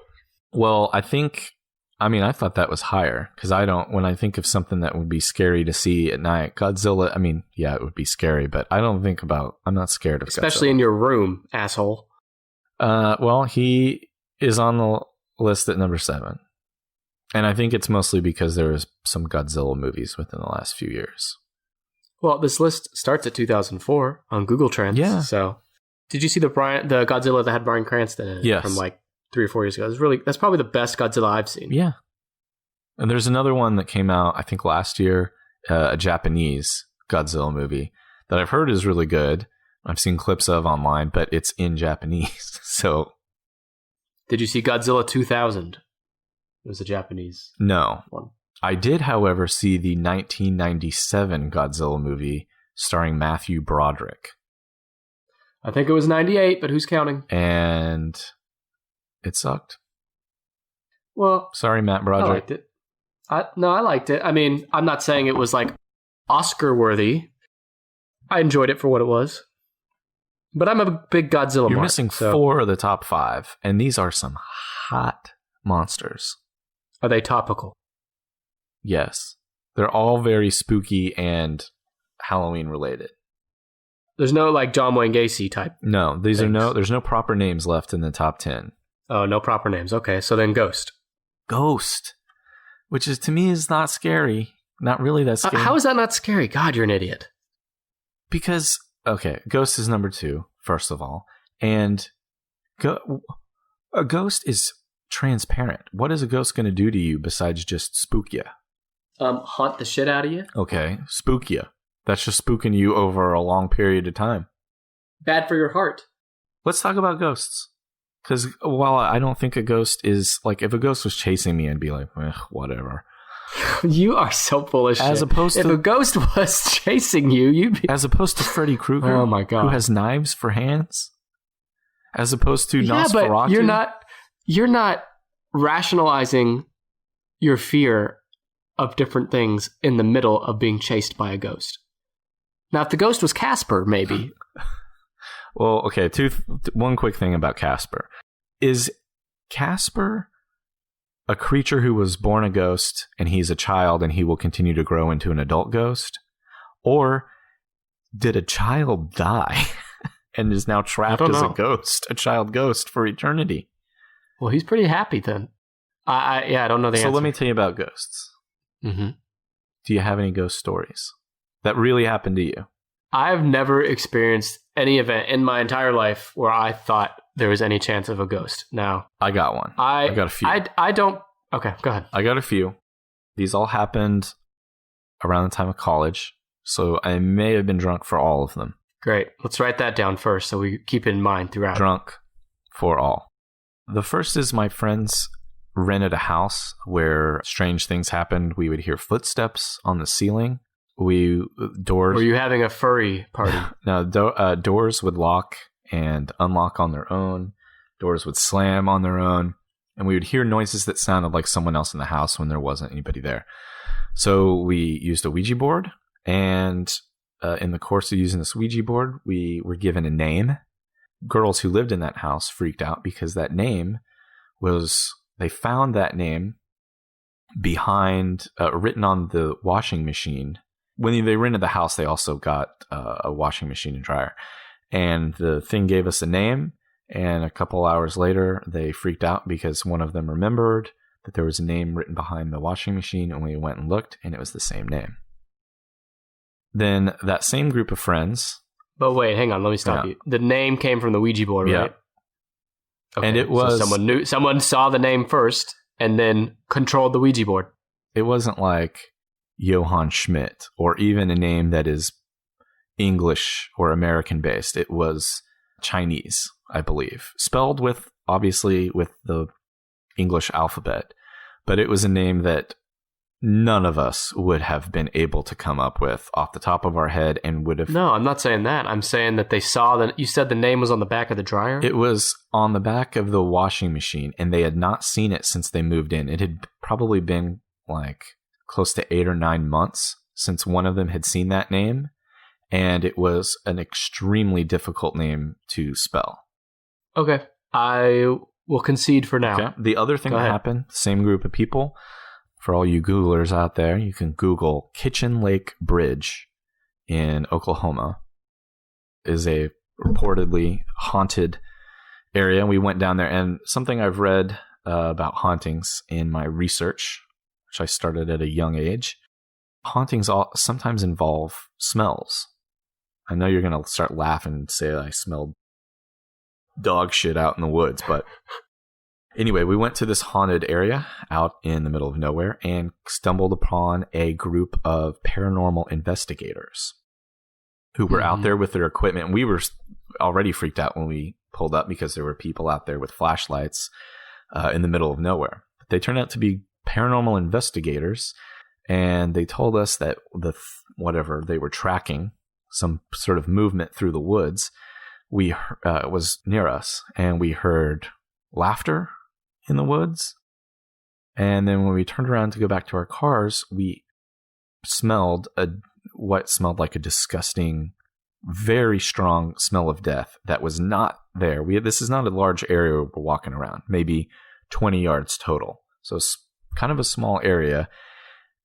Well, I thought that was higher because when I think of something that would be scary to see at night, Godzilla, it would be scary, but I'm not scared of Especially Godzilla. in your room, asshole. Well, he is on the list at number 7. And I think it's mostly because there was some Godzilla movies within the last few years. Well, this list starts at 2004 on Google Trends. Yeah. So, did you see the Godzilla that had Bryan Cranston in it? Yes. From like 3 or 4 years ago? That's probably the best Godzilla I've seen. Yeah. And there's another one that came out, I think last year, a Japanese Godzilla movie that I've heard is really good. I've seen clips of online, but it's in Japanese. So Did you see Godzilla 2000? It was a Japanese No. one. I did, however, see the 1997 Godzilla movie starring Matthew Broderick. I think it was 98, but who's counting? And it sucked. Well, sorry, Matt I Broderick. liked it. I liked it. I mean, I'm not saying it was like Oscar worthy. I enjoyed it for what it was. But I'm a big Godzilla You're mark, missing so. 4 of the top 5, and these are some hot monsters. Are they topical? Yes. They're all very spooky and Halloween related. There's no like John Wayne Gacy type. No, there's no proper names left in the top 10. Oh, no proper names. Okay, so then Ghost. Ghost, which is to me is not scary. Not really that scary. How is that not scary? God, you're an idiot. Because, okay, Ghost is number 2, first of all. And a ghost is transparent. What is a ghost going to do to you besides just spook you? Haunt the shit out of you. Okay, spook you. That's just spooking you over a long period of time. Bad for your heart. Let's talk about ghosts. Because while I don't think a ghost is, like, if a ghost was chasing me, I'd be like, whatever. You are so full of shit. As opposed if to, a ghost was chasing you, you'd be... As opposed to Freddy Krueger, oh my God, who has knives for hands. As opposed to Nosferatu. But you're not rationalizing your fear of different things in the middle of being chased by a ghost. Now, if the ghost was Casper, maybe. Well, okay, one quick thing about Casper. Is Casper a creature who was born a ghost and he's a child and he will continue to grow into an adult ghost? Or did a child die and is now trapped as a ghost, a child ghost for eternity? Well, he's pretty happy then. I don't know the answer. So let me tell you about ghosts. Mm-hmm. Do you have any ghost stories that really happened to you? I've never experienced any event in my entire life where I thought there was any chance of a ghost. Now, I got one. I got a few. I don't... Okay, go ahead. I got a few. These all happened around the time of college, so I may have been drunk for all of them. Great. Let's write that down first so we keep it in mind throughout. Drunk for all. The first is my friends rented a house where strange things happened. We would hear footsteps on the ceiling. Doors. Were you having a furry party? No, doors would lock and unlock on their own. Doors would slam on their own. And we would hear noises that sounded like someone else in the house when there wasn't anybody there. So we used a Ouija board. And in the course of using this Ouija board, we were given a name. Girls who lived in that house freaked out because that name was... They found that name behind, written on the washing machine. When they rented the house, they also got a washing machine and dryer. And the thing gave us a name. And a couple hours later, they freaked out because one of them remembered that there was a name written behind the washing machine. And we went and looked, and it was the same name. Then that same group of friends... But wait, hang on. Let me stop you. The name came from the Ouija board, right? Okay, and it was... So someone saw the name first and then controlled the Ouija board. It wasn't like Johann Schmidt or even a name that is English or American based. It was Chinese, I believe. Spelled obviously with the English alphabet. But it was a name that none of us would have been able to come up with off the top of our head and would have... No, I'm not saying that. I'm saying that they saw that... You said the name was on the back of the dryer? It was on the back of the washing machine, and they had not seen it since they moved in. It had probably been like close to 8 or 9 months since one of them had seen that name, and it was an extremely difficult name to spell. Okay. I will concede for now. Okay. The other thing that happened, same group of people... For all you Googlers out there, you can Google Kitchen Lake Bridge in Oklahoma. Is a reportedly haunted area. We went down there, and something I've read about hauntings in my research, which I started at a young age, hauntings sometimes involve smells. I know you're going to start laughing and say I smelled dog shit out in the woods, but... Anyway, we went to this haunted area out in the middle of nowhere and stumbled upon a group of paranormal investigators who were out there with their equipment. We were already freaked out when we pulled up because there were people out there with flashlights in the middle of nowhere. But they turned out to be paranormal investigators, and they told us that whatever they were tracking, some sort of movement through the woods, was near us, and we heard laughter in the woods. And then when we turned around to go back to our cars, we smelled what smelled like a disgusting, very strong smell of death that was not there. This is not a large area we're walking around, maybe 20 yards total. So it's kind of a small area.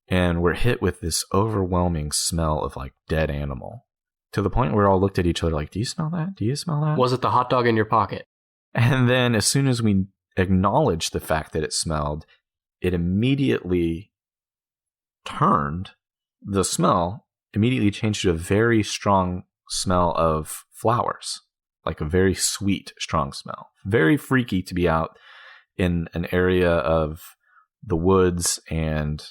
And we're hit with this overwhelming smell of like dead animal, to the point where we all looked at each other like, do you smell that? Do you smell that? Was it the hot dog in your pocket? And then as soon as we acknowledged the fact that it smelled, it immediately the smell immediately changed to a very strong smell of flowers, like a very sweet, strong smell. Very freaky to be out in an area of the woods and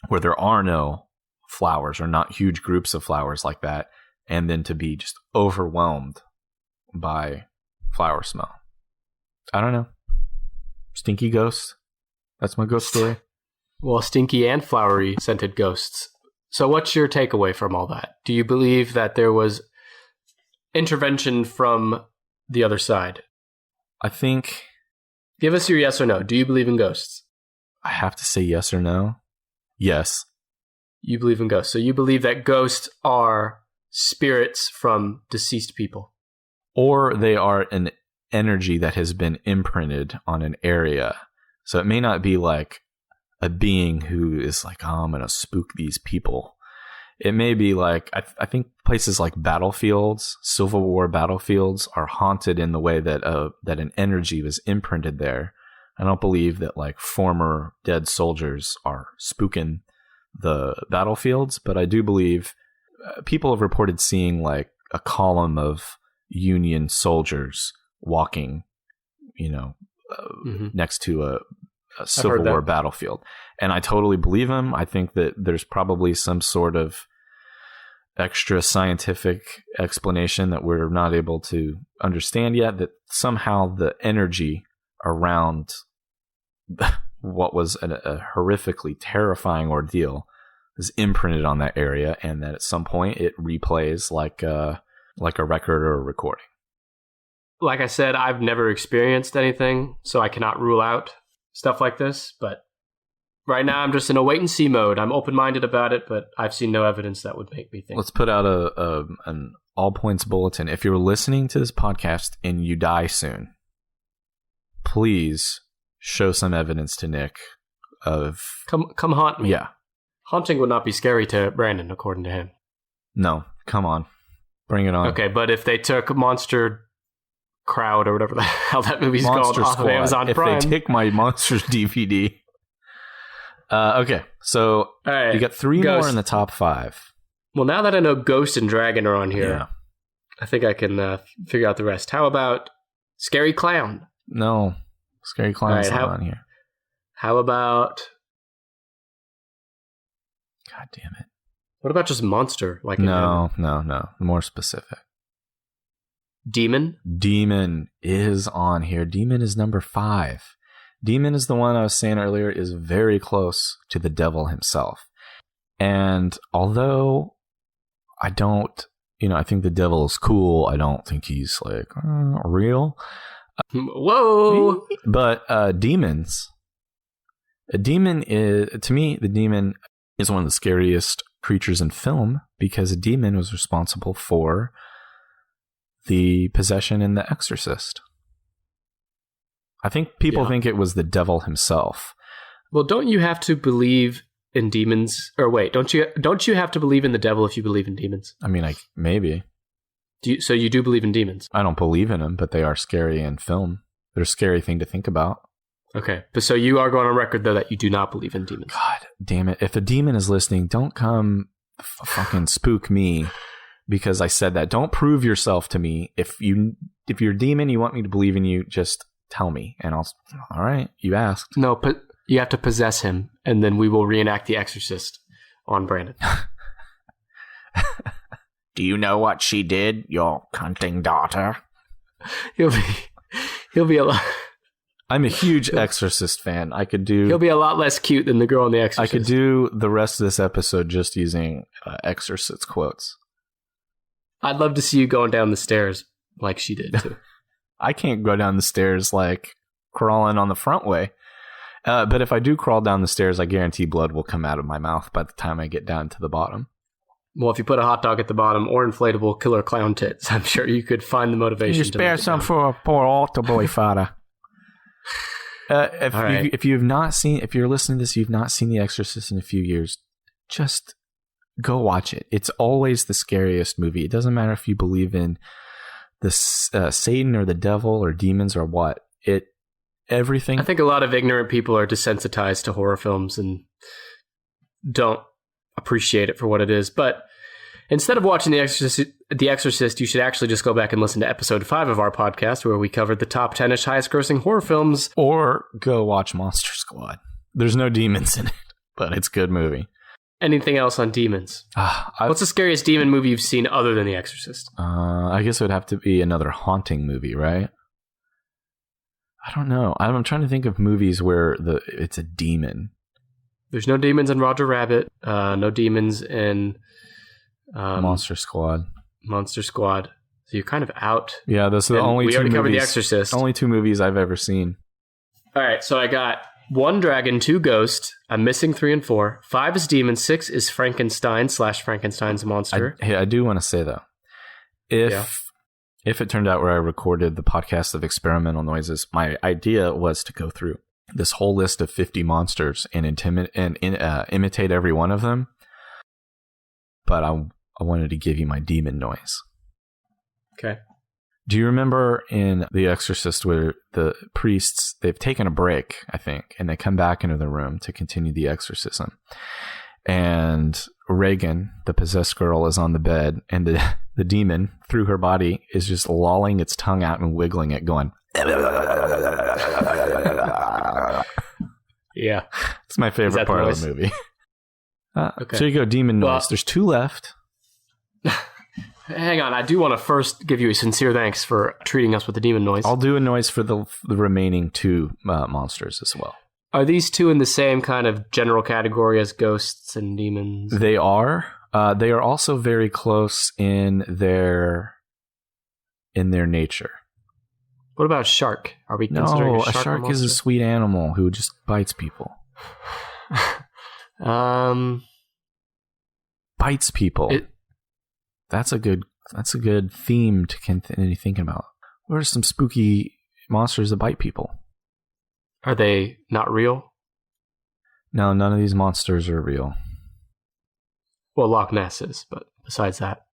where there are no flowers or not huge groups of flowers like that, and then to be just overwhelmed by flower smell. I don't know. Stinky ghost. That's my ghost story. Well, stinky and flowery scented ghosts. So what's your takeaway from all that? Do you believe that there was intervention from the other side? I think... Give us your yes or no. Do you believe in ghosts? I have to say yes or no. Yes. You believe in ghosts. So you believe that ghosts are spirits from deceased people? Or they are an energy that has been imprinted on an area. So it may not be like a being who is like, oh, I'm going to spook these people. It may be like, I think places like battlefields, Civil War battlefields, are haunted in the way that an energy was imprinted there. I don't believe that like former dead soldiers are spooking the battlefields, but I do believe people have reported seeing like a column of Union soldiers walking, next to a Civil War battlefield. And I totally believe him. I think that there's probably some sort of extra scientific explanation that we're not able to understand yet, that somehow the energy around what was a horrifically terrifying ordeal is imprinted on that area, and that at some point it replays like a record or a recording. Like I said, I've never experienced anything, so I cannot rule out stuff like this, but right now I'm just in a wait-and-see mode. I'm open-minded about it, but I've seen no evidence that would make me think. Let's put out an all-points bulletin. If you're listening to this podcast and you die soon, please show some evidence to Nick of... Come haunt me. Yeah. Haunting would not be scary to Brandon, according to him. No, come on. Bring it on. Okay, but if they took Monster Crowd or whatever the hell that movie's Monster called Squad. off of Amazon Prime. If they take my Monsters DVD. Okay, so all right, you got 3 Ghost. more in the top 5. Well, now that I know Ghost and Dragon are on here, Yeah. I think I can figure out the rest. How about Scary Clown? No, Scary Clown's All right, not on here. How about... God damn it. What about just Monster? Like No. More specific. Demon? Demon is on here. Demon is number 5. Demon is the one I was saying earlier is very close to the devil himself. And although I don't, I think the devil is cool, I don't think he's like real. Whoa! But a demon is, to me, the demon is one of the scariest creatures in film, because a demon was responsible for the possession in The Exorcist. I think people think it was the devil himself. Well, don't you have to believe in demons? Or wait, don't you have to believe in the devil if you believe in demons? I mean, maybe. So you do believe in demons? I don't believe in them, but they are scary in film. They're a scary thing to think about. Okay, but so you are going on record, though, that you do not believe in demons. God damn it. If a demon is listening, don't come fucking spook me because I said that. Don't prove yourself to me. If you're a demon, you want me to believe in you, just tell me. And all right, you asked. No, but you have to possess him, and then we will reenact The Exorcist on Brandon. Do you know what she did, your cunting daughter? He'll be a lot. I'm a huge Exorcist fan. He'll be a lot less cute than the girl in The Exorcist. I could do the rest of this episode just using Exorcist quotes. I'd love to see you going down the stairs like she did too. I can't go down the stairs like crawling on the front way. But if I do crawl down the stairs, I guarantee blood will come out of my mouth by the time I get down to the bottom. Well, if you put a hot dog at the bottom or inflatable killer clown tits, I'm sure you could find the motivation. You spare some for a poor altar boy, father. If you're listening to this, you've not seen The Exorcist in a few years, just go watch it. It's always the scariest movie. It doesn't matter if you believe in the Satan or the devil or demons or what. Everything. I think a lot of ignorant people are desensitized to horror films and don't appreciate it for what it is. But instead of watching The Exorcist, you should actually just go back and listen to episode 5 of our podcast, where we covered the top 10-ish highest-grossing horror films. Or go watch Monster Squad. There's no demons in it, but it's a good movie. Anything else on demons? What's the scariest demon movie you've seen other than The Exorcist? I guess it would have to be another haunting movie, right? I don't know. I'm trying to think of movies where it's a demon. There's no demons in Roger Rabbit. No demons in Monster Squad. Monster Squad. So you're kind of out. Yeah, those are the only two movies. We already covered The Exorcist. Only 2 movies I've ever seen. All right, so I got 1 dragon, 2 ghost. I'm missing 3 and 4. 5 is demon. 6 is Frankenstein / Frankenstein's monster. I do want to say though, if it turned out where I recorded the podcast of experimental noises, my idea was to go through this whole list of 50 monsters and imitate every one of them. But I wanted to give you my demon noise. Okay. Do you remember in The Exorcist where the priests, they've taken a break, I think, and they come back into the room to continue the exorcism? And Reagan, the possessed girl, is on the bed, and the demon, through her body, is just lolling its tongue out and wiggling it, going... Yeah. It's my favorite part of the movie. Okay. So you go, demon noise. There's 2 left. Hang on. I do want to first give you a sincere thanks for treating us with the demon noise. I'll do a noise for the remaining 2 monsters as well. Are these 2 in the same kind of general category as ghosts and demons? They are. They are also very close in their nature. What about shark? Are we considering a shark is a sweet animal who just bites people. Bites people. That's a good theme to continue thinking about. What are some spooky monsters that bite people? Are they not real? No, none of these monsters are real. Well, Loch Ness is, but besides that,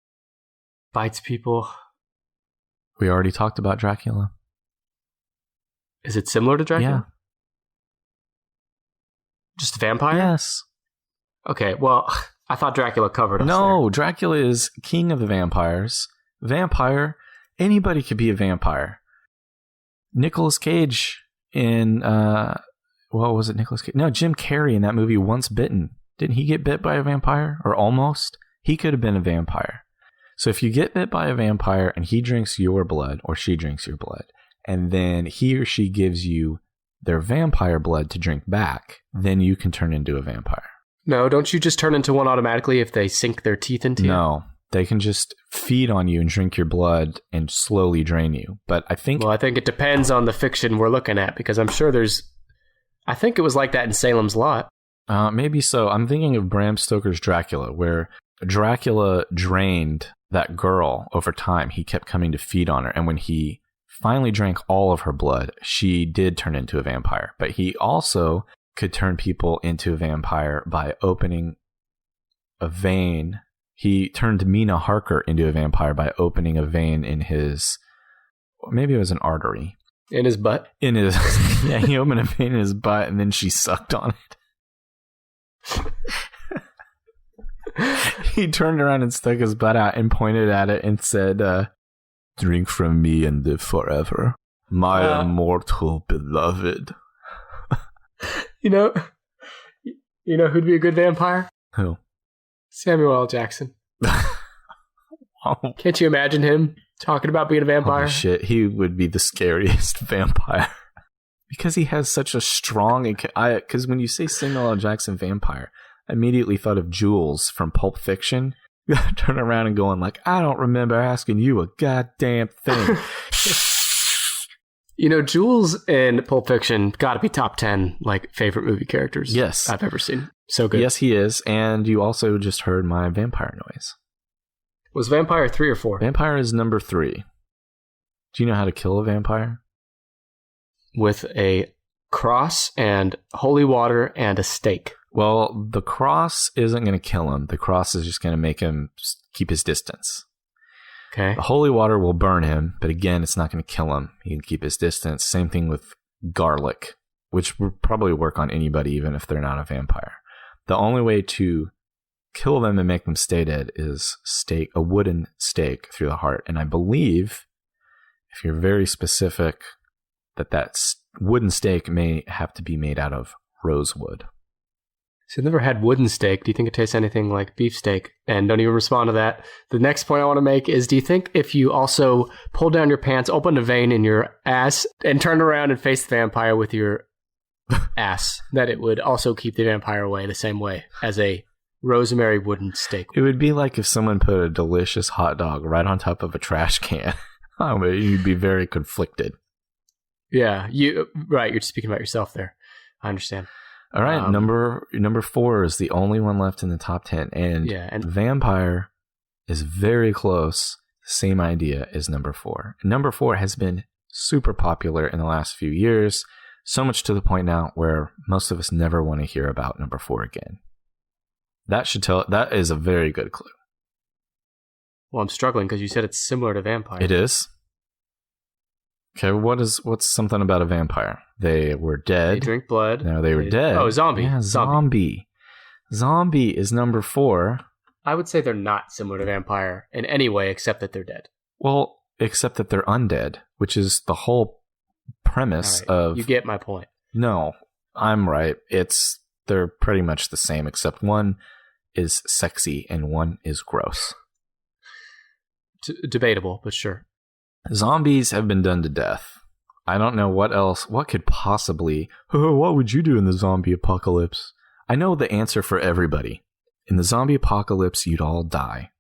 bites people. We already talked about Dracula. Is it similar to Dracula? Yeah. Just a vampire? Yes. Okay, well, I thought Dracula covered us. No, there. Dracula is king of the vampires. Vampire, anybody could be a vampire. Nicolas Cage in, what was it, Nicolas Cage? No, Jim Carrey in that movie Once Bitten. Didn't he get bit by a vampire? Or almost? He could have been a vampire. So if you get bit by a vampire and he drinks your blood, or she drinks your blood, and then he or she gives you their vampire blood to drink back, then you can turn into a vampire. No, don't you just turn into one automatically if they sink their teeth into you? No, they can just feed on you and drink your blood and slowly drain you. But I think... Well, I think it depends on the fiction we're looking at, because I'm sure I think it was like that in Salem's Lot. Maybe so. I'm thinking of Bram Stoker's Dracula, where Dracula drained that girl over time. He kept coming to feed on her, and when he finally drank all of her blood, she did turn into a vampire. But he also could turn people into a vampire by opening a vein. He turned Mina Harker into a vampire by opening a vein in his, maybe it was an artery. In his butt? Yeah, he opened a vein in his butt and then she sucked on it. He turned around and stuck his butt out and pointed at it and said, "Drink from me and live forever, my immortal beloved." You know who'd be a good vampire? Who? Samuel L. Jackson. Oh. Can't you imagine him talking about being a vampire. Holy shit, he would be the scariest vampire. Because he has such a strong... Because when you say Samuel L. Jackson vampire, I immediately thought of Jules from Pulp Fiction. Turn around and going like, I don't remember asking you a goddamn thing. You know, Jules in Pulp Fiction got to be top 10 like favorite movie characters. Yes, I've ever seen. So good. Yes, he is. And you also just heard my vampire noise. Was vampire 3 or 4? Vampire is number 3. Do you know how to kill a vampire? With a cross and holy water and a stake. Well, the cross isn't going to kill him. The cross is just going to make him keep his distance. Okay. The holy water will burn him, but again, it's not going to kill him. He can keep his distance. Same thing with garlic, which would probably work on anybody, even if they're not a vampire. The only way to kill them and make them stay dead is a wooden stake through the heart. And I believe, if you're very specific, that wooden stake may have to be made out of rosewood. So I've never had wooden steak. Do you think it tastes anything like beef steak? And don't even respond to that. The next point I want to make is, do you think if you also pull down your pants, open a vein in your ass, and turn around and face the vampire with your ass, that it would also keep the vampire away the same way as a rosemary wooden steak? It would be like if someone put a delicious hot dog right on top of a trash can. You'd be very conflicted. Yeah, right. You're speaking about yourself there. I understand. All right, number 4 is the only one left in the top 10, and vampire is very close. Same idea as number 4. Number 4 has been super popular in the last few years, so much to the point now where most of us never want to hear about number 4 again. That is a very good clue. Well, I'm struggling because you said it's similar to vampire. It is. Okay, what's something about a vampire? They were dead. They drink blood. No, they were dead. Oh, zombie. Yeah, zombie. Zombie is number 4. I would say they're not similar to vampire in any way except that they're dead. Well, except that they're undead, which is the whole premise of... You get my point. No, I'm right. They're pretty much the same, except one is sexy and one is gross. Debatable, but sure. Zombies have been done to death. I don't know what could possibly... what would you do in the zombie apocalypse? I know the answer for everybody. In the zombie apocalypse, you'd all die.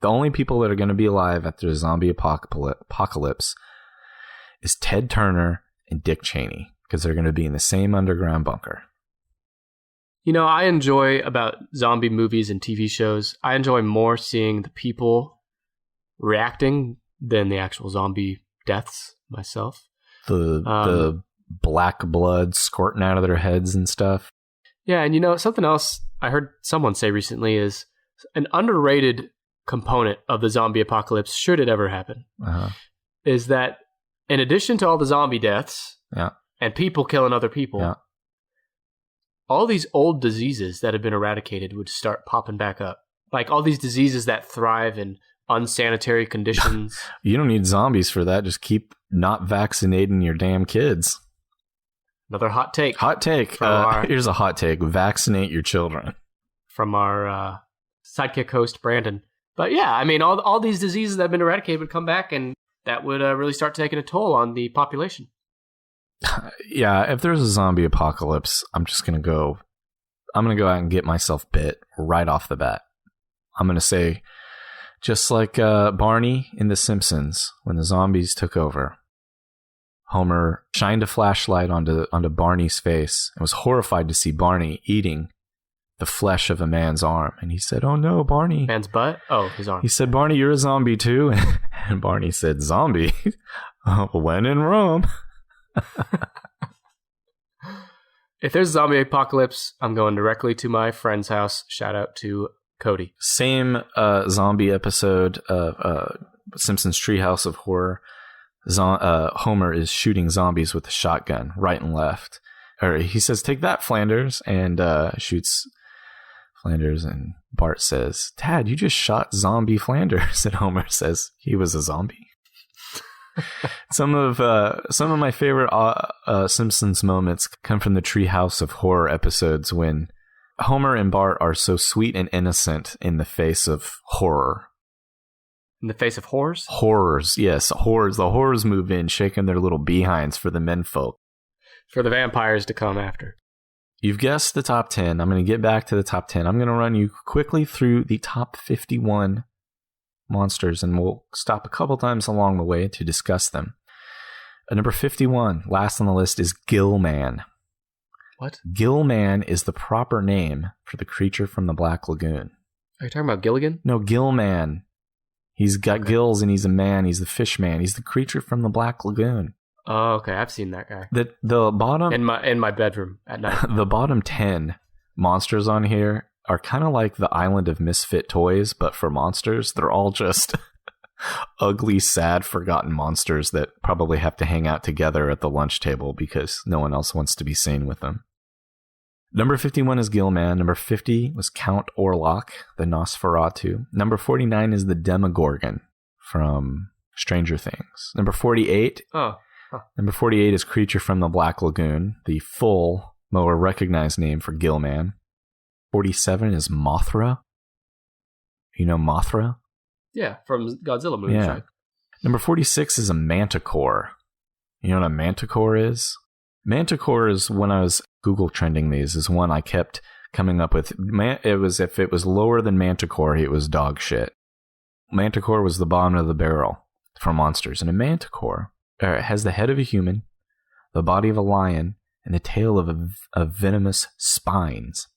The only people that are going to be alive after the zombie apocalypse is Ted Turner and Dick Cheney, because they're going to be in the same underground bunker. You know, I enjoy about zombie movies and TV shows, I enjoy more seeing the people reacting than the actual zombie deaths myself. The black blood squirting out of their heads and stuff. Yeah, and you know, something else I heard someone say recently is an underrated component of the zombie apocalypse, should it ever happen, is that in addition to all the zombie deaths and people killing other people, all these old diseases that have been eradicated would start popping back up. Like all these diseases that thrive in unsanitary conditions. You don't need zombies for that. Just keep not vaccinating your damn kids. Another hot take. Hot take. Here's a hot take. Vaccinate your children. From our sidekick host, Brandon. But yeah, I mean, all these diseases that have been eradicated would come back, and that would really start taking a toll on the population. Yeah, if there's a zombie apocalypse, I'm going to go out and get myself bit right off the bat. I'm going to say, just like Barney in The Simpsons, when the zombies took over, Homer shined a flashlight onto Barney's face and was horrified to see Barney eating the flesh of a man's arm. And he said, "Oh no, Barney." Man's butt? Oh, his arm. He said, "Barney, you're a zombie too." And Barney said, "Zombie? When in Rome." If there's a zombie apocalypse, I'm going directly to my friend's house. Shout out to Cody. Same zombie episode of Simpsons Treehouse of Horror. Homer is shooting zombies with a shotgun right and left. Or he says, "Take that, Flanders," and shoots Flanders. And Bart says, "Dad, you just shot zombie Flanders." And Homer says, "He was a zombie." Some of my favorite Simpsons moments come from the Treehouse of Horror episodes when Homer and Bart are so sweet and innocent in the face of horror. In the face of horrors? Horrors, yes. Horrors. The horrors move in, shaking their little behinds for the menfolk. For the vampires to come after. You've guessed the top 10. I'm going to get back to the top 10. I'm going to run you quickly through the top 51 monsters, and we'll stop a couple times along the way to discuss them. Number 51, last on the list, is Gillman. What? Gillman is the proper name for the creature from the Black Lagoon. Are you talking about Gilligan? No, Gillman. He's got gills and he's a man. He's the fish man. He's the creature from the Black Lagoon. Oh, okay. I've seen that guy. The bottom in my bedroom at night. The bottom 10 monsters on here are kind of like the Island of Misfit Toys, but for monsters. They're all just ugly, sad, forgotten monsters that probably have to hang out together at the lunch table because no one else wants to be seen with them. Number 51 is Gillman. Number 50 was Count Orlok, the Nosferatu. Number 49 is the Demogorgon from Stranger Things. Number 48. Number 48 is Creature from the Black Lagoon, the full, more recognized name for Gillman. 47 is Mothra. You know Mothra? Yeah, from Godzilla movies, right? Number 46 is a Manticore. You know what a Manticore is? Manticore is, when I was Google trending these, is one I kept coming up with. If it was lower than Manticore, it was dog shit. Manticore was the bottom of the barrel for monsters. And a Manticore has the head of a human, the body of a lion, and the tail of venomous spines,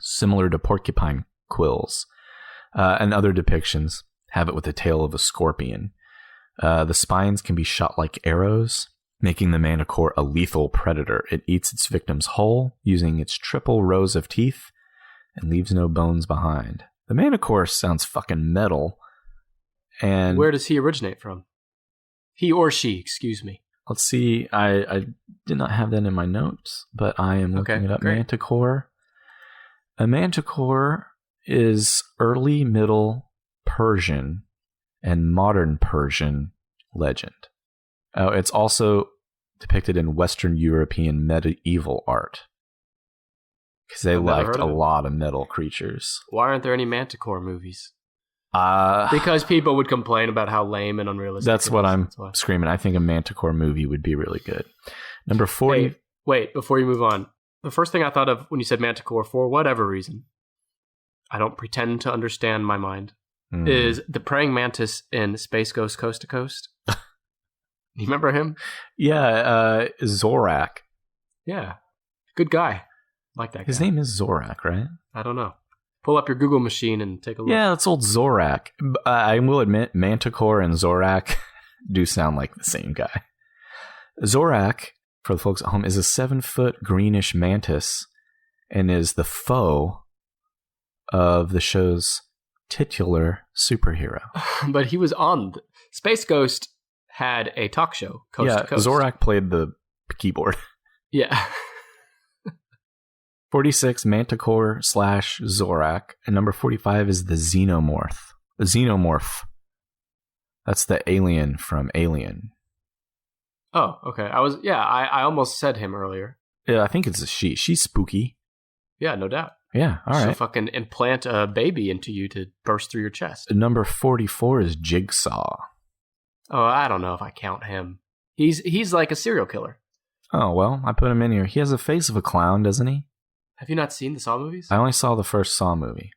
similar to porcupine quills. And other depictions have it with the tail of a scorpion. The spines can be shot like arrows, making the Manticore a lethal predator. It eats its victims whole, using its triple rows of teeth, and leaves no bones behind. The Manticore sounds fucking metal. And where does he originate from? He or she, excuse me. Let's see. I did not have that in my notes, but I am looking it up. Great. Manticore. A Manticore is early Middle Persian and modern Persian legend. It's also depicted in Western European medieval art. Because they liked a lot of metal creatures. Why aren't there any Manticore movies? Because people would complain about how lame and unrealistic that's what I'm screaming. I think a Manticore movie would be really good. Number 40. Hey, wait, before you move on. The first thing I thought of when you said Manticore, for whatever reason, I don't pretend to understand my mind, is the praying mantis in Space Ghost Coast to Coast. You remember him? Yeah, Zorak. Yeah. Good guy. Like that guy. His name is Zorak, right? I don't know. Pull up your Google machine and take a look. Yeah, that's old Zorak. I will admit, Manticore and Zorak do sound like the same guy. Zorak, for the folks at home, is a 7-foot greenish mantis and is the foe of the show's titular superhero. But he was on... Space Ghost had a talk show, Coast to Coast. Zorak played the keyboard. Yeah. 46, Manticore / Zorak. And number 45 is the Xenomorph. The Xenomorph. That's the alien from Alien. Oh, okay. I almost said him earlier. Yeah, I think it's a she. She's spooky. Yeah, no doubt. Yeah, all right. She'll fucking implant a baby into you to burst through your chest. Number 44 is Jigsaw. Oh, I don't know if I count him. He's like a serial killer. Oh, well, I put him in here. He has the face of a clown, doesn't he? Have you not seen the Saw movies? I only saw the first Saw movie.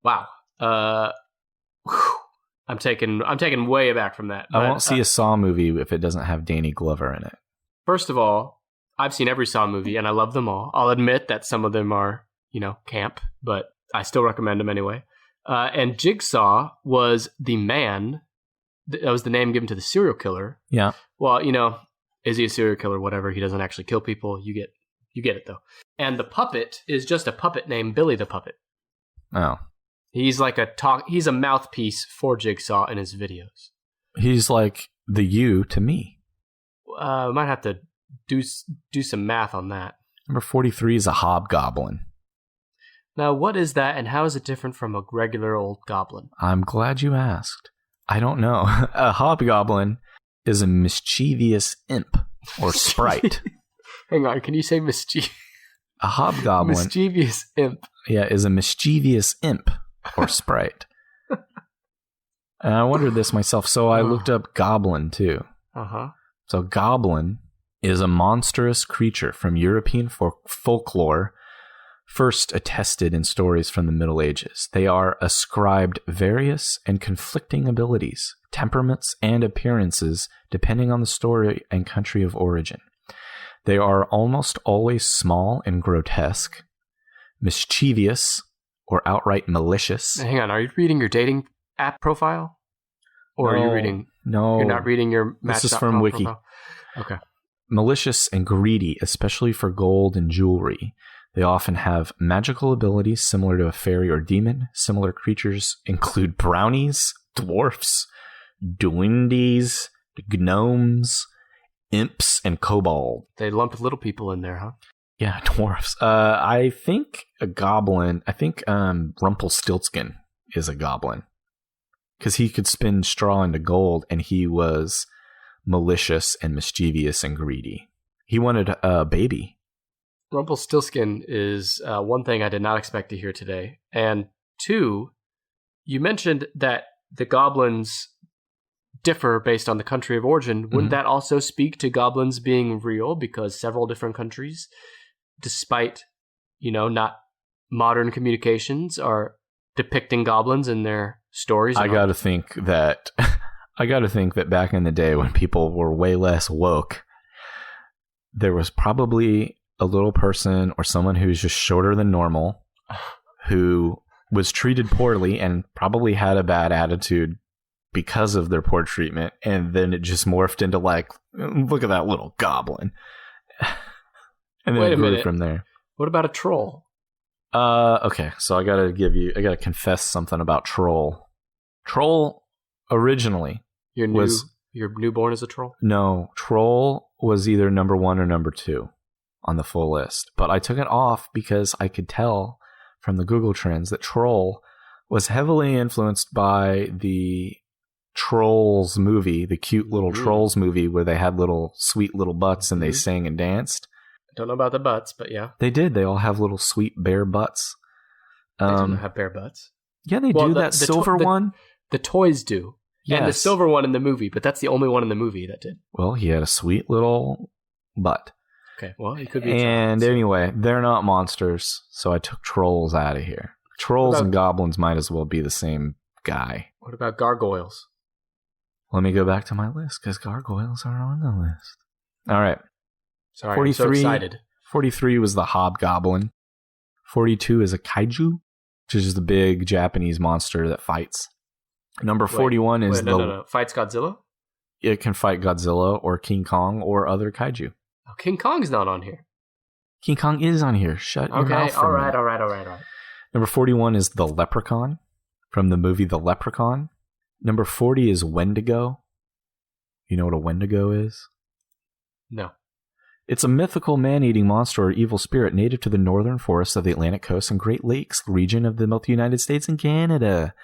Wow. I'm taking way back from that. I won't see a Saw movie if it doesn't have Danny Glover in it. First of all, I've seen every Saw movie and I love them all. I'll admit that some of them are, camp, but I still recommend them anyway. And Jigsaw was the man. That was the name given to the serial killer. Yeah. Well, is he a serial killer? Whatever. He doesn't actually kill people. You get it though. And the puppet is just a puppet named Billy the Puppet. Oh. He's like he's a mouthpiece for Jigsaw in his videos. He's like the you to me. Might have to do some math on that. Number 43 is a hobgoblin. Now, what is that and how is it different from a regular old goblin? I'm glad you asked. I don't know. A hobgoblin is a mischievous imp or sprite. Hang on, can you say mischievous? A hobgoblin. Mischievous imp. Yeah, is a mischievous imp or sprite. And I wondered this myself, so I looked up goblin too. So goblin is a monstrous creature from European folklore, first attested in stories from the Middle Ages. They are ascribed various and conflicting abilities, temperaments, and appearances depending on the story and country of origin. They are almost always small and grotesque, mischievous, or outright malicious. Hang on, are you reading your dating app profile? Or No, are you reading... No. You're not reading your Match.com This is from Wiki. profile? Okay. Malicious and greedy, especially for gold and jewelry. They often have magical abilities similar to a fairy or demon. Similar creatures include brownies, dwarfs, duendes, gnomes, imps, and kobold. They lump little people in there, huh? Yeah, dwarfs. I think a goblin. I think Rumpelstiltskin is a goblin because he could spin straw into gold, and he was malicious and mischievous and greedy. He wanted a baby. Rumpelstiltskin is one thing I did not expect to hear today. And two, you mentioned that the goblins differ based on the country of origin. Wouldn't that also speak to goblins being real? Because several different countries, despite, not modern communications, are depicting goblins in their stories. I got to think that back in the day when people were way less woke, there was probably a little person or someone who's just shorter than normal who was treated poorly and probably had a bad attitude because of their poor treatment, and then it just morphed into like, look at that little goblin. And then it grew from there. What about a troll? Okay, so I gotta confess something about Troll. Troll originally Your newborn is a troll? No, Troll was either number 1 or number 2 on the full list. But I took it off because I could tell from the Google Trends that Troll was heavily influenced by the Trolls movie, the cute little Trolls movie where they had little sweet little butts and they sang and danced. I don't know about the butts, but yeah. They did. They all have little sweet bare butts. They don't have bare butts. Yeah, they do. That silver one? The toys do. Yes. And the silver one in the movie, but that's the only one in the movie that did. Well, he had a sweet little butt. Okay, well, he could be. And anyway, they're not monsters, so I took trolls out of here. Trolls and goblins might as well be the same guy. What about gargoyles? Let me go back to my list, because gargoyles are on the list. All right. Sorry, I'm so excited. 43 was the hobgoblin. 42 is a kaiju, which is the big Japanese monster that fights. Number 41 is no. Fights Godzilla? It can fight Godzilla or King Kong or other kaiju. Oh, King Kong's not on here. King Kong is on here. Shut your mouth. All right. Number 41 is the Leprechaun from the movie The Leprechaun. Number 40 is Wendigo. You know what a Wendigo is? No. It's a mythical man-eating monster or evil spirit native to the northern forests of the Atlantic coast and Great Lakes region of both the United States and Canada.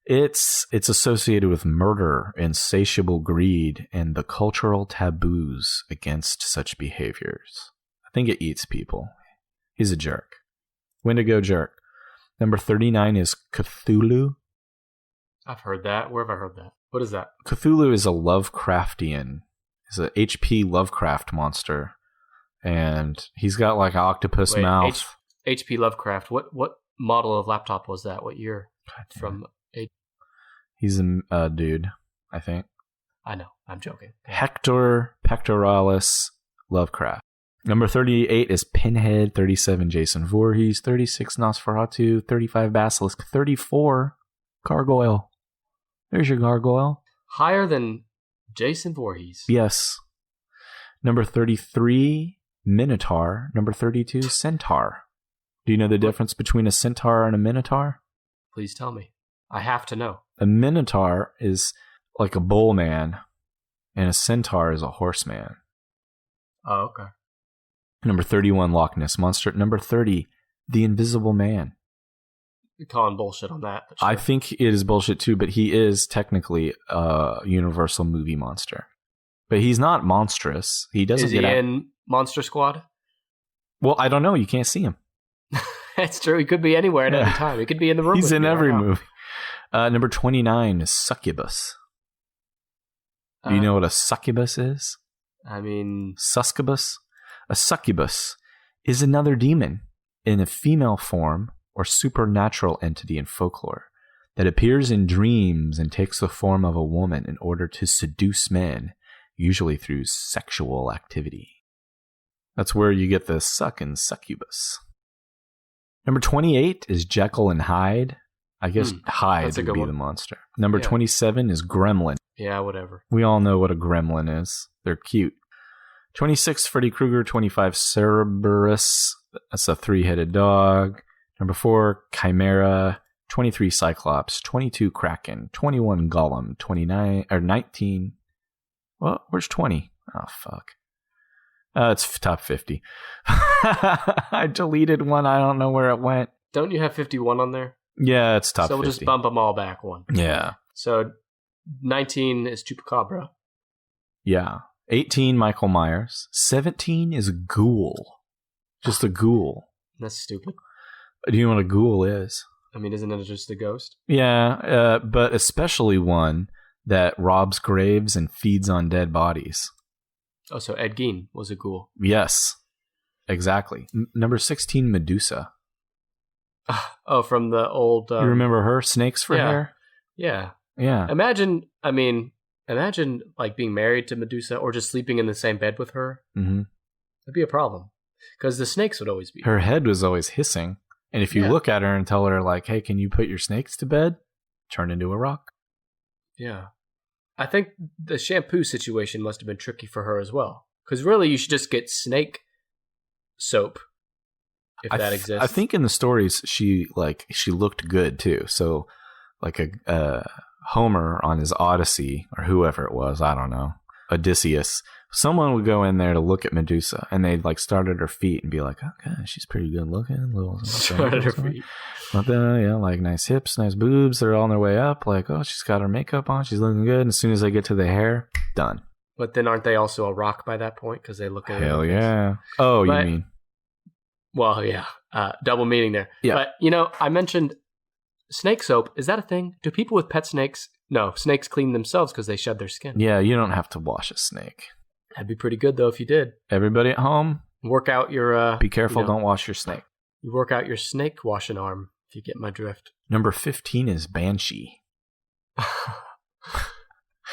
It's associated with murder, insatiable greed, and the cultural taboos against such behaviors. I think it eats people. He's a jerk. Wendigo jerk. Number 39 is Cthulhu. I've heard that. Where have I heard that? What is that? Cthulhu is a Lovecraftian. He's a H.P. Lovecraft monster. And he's got like an octopus mouth. H.P. Lovecraft. What model of laptop was that? What year? He's a dude, I think. I know. I'm joking. Hector Pectoralis Lovecraft. Number 38 is Pinhead. 37, Jason Voorhees. 36, Nosferatu. 35, Basilisk. 34, Gargoyle. There's your gargoyle. Higher than Jason Voorhees. Yes. Number 33, Minotaur. Number 32, Centaur. Do you know the difference between a centaur and a minotaur? Please tell me. I have to know. A minotaur is like a bull man, and a centaur is a horseman. Oh, okay. Number 31, Loch Ness Monster. Number 30, The Invisible Man. You're calling bullshit on that. Sure. I think it is bullshit too, but he is technically a Universal movie monster. But he's not monstrous. He doesn't get in Monster Squad? Well, I don't know. You can't see him. That's true. He could be anywhere at any time. He could be in the room. He's in every movie. Number 29 is succubus. Do you know what a succubus is? I mean... Succubus? A succubus is another demon in a female form or supernatural entity in folklore that appears in dreams and takes the form of a woman in order to seduce men, usually through sexual activity. That's where you get the suck and succubus. Number 28 is Jekyll and Hyde. I guess Hyde would be the monster. Number 27 is Gremlin. Yeah, whatever. We all know what a gremlin is. They're cute. 26, Freddy Krueger. 25, Cerberus. That's a 3-headed dog. Number 4, Chimera. 23, Cyclops. 22, Kraken. 21, Gollum. 19. Well, where's 20? Oh, fuck. It's top 50. I deleted one. I don't know where it went. Don't you have 51 on there? Yeah, it's top 50. So we'll just bump them all back one. Yeah. So 19 is Chupacabra. Yeah. 18, Michael Myers. 17 is Ghoul. Just a ghoul. That's stupid. Do you know what a ghoul is? I mean, isn't it just a ghost? Yeah, but especially one that robs graves and feeds on dead bodies. Oh, so Ed Gein was a ghoul. Yes, exactly. Number 16, Madusa. Oh, from the old... you remember her? Snakes for hair? Yeah. Yeah. Imagine like being married to Madusa or just sleeping in the same bed with her. Mm-hmm. That'd be a problem. Because the snakes would always be. Her head was always hissing. And if you look at her and tell her, like, hey, can you put your snakes to bed? Turn into a rock. Yeah. I think the shampoo situation must have been tricky for her as well. Because really, you should just get snake soap, if that exists. I think in the stories, she looked good, too. So, like a Homer on his Odyssey, or whoever it was, I don't know, Odysseus, someone would go in there to look at Madusa, and they'd like start at her feet and be like, okay, she's pretty good looking. Start at her feet. But like nice hips, nice boobs. They're all on their way up. Like, oh, she's got her makeup on. She's looking good. And as soon as they get to the hair, done. But then aren't they also a rock by that point? Because they look at Hell yeah. Oh, you mean? Well, yeah. Double meaning there. Yeah. But, I mentioned snake soap. Is that a thing? Do people with pet snakes... No, snakes clean themselves because they shed their skin. Yeah, you don't have to wash a snake. That'd be pretty good, though, if you did. Everybody at home, work out your... be careful, don't wash your snake. You work out your snake washing arm, if you get my drift. Number 15 is Banshee.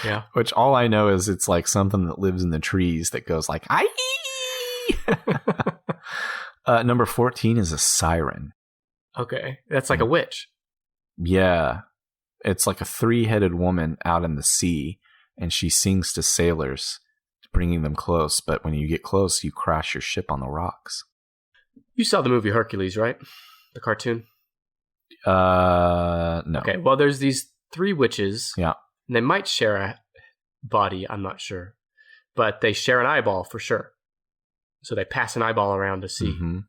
Yeah. Which all I know is it's like something that lives in the trees that goes like, aye! Number 14 is a siren. Okay. That's like a witch. Yeah. It's like a 3-headed woman out in the sea, and she sings to sailors, bringing them close. But when you get close, you crash your ship on the rocks. You saw the movie Hercules, right? The cartoon? No. Okay, well, there's these 3 witches. Yeah. And they might share a body, I'm not sure. But they share an eyeball for sure. So they pass an eyeball around to see. Mm-hmm.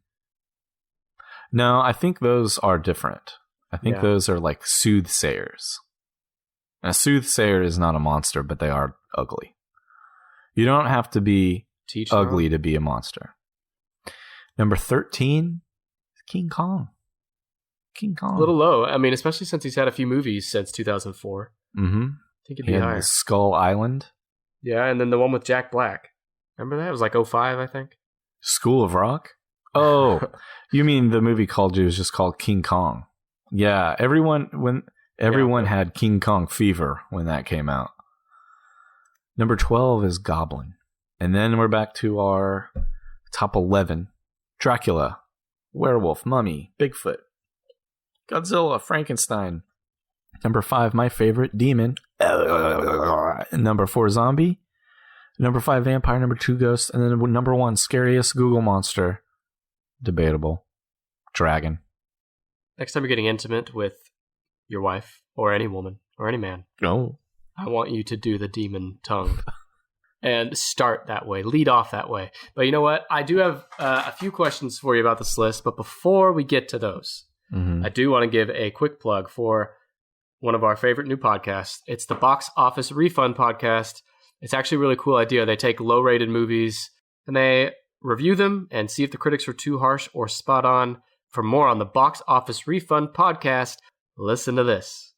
No, I think those are different. I think those are like soothsayers. And a soothsayer is not a monster, but they are ugly. You don't have to be ugly to be a monster. Number 13, King Kong. King Kong. A little low. I mean, especially since he's had a few movies since 2004. Mm-hmm. I think it'd be higher. Skull Island. Yeah, and then the one with Jack Black. Remember that? It was like 05, I think. School of Rock? Oh, you mean the movie called you was just called King Kong. Yeah, everyone had King Kong fever when that came out. Number 12 is Goblin. And then we're back to our top 11. Dracula, Werewolf, Mummy, Bigfoot, Godzilla, Frankenstein. Number 5, my favorite, Demon. Number 4, Zombie. Number 5, Vampire. Number 2, Ghost. And then number 1, scariest Google monster. Debatable. Dragon. Next time you're getting intimate with your wife or any woman or any man, I want you to do the demon tongue and start that way, lead off that way. But you know what? I do have a few questions for you about this list, but before we get to those, I do want to give a quick plug for one of our favorite new podcasts. It's the Box Office Refund podcast. It's actually a really cool idea. They take low-rated movies and they review them and see if the critics are too harsh or spot on. For more on the Box Office Refund podcast, listen to this.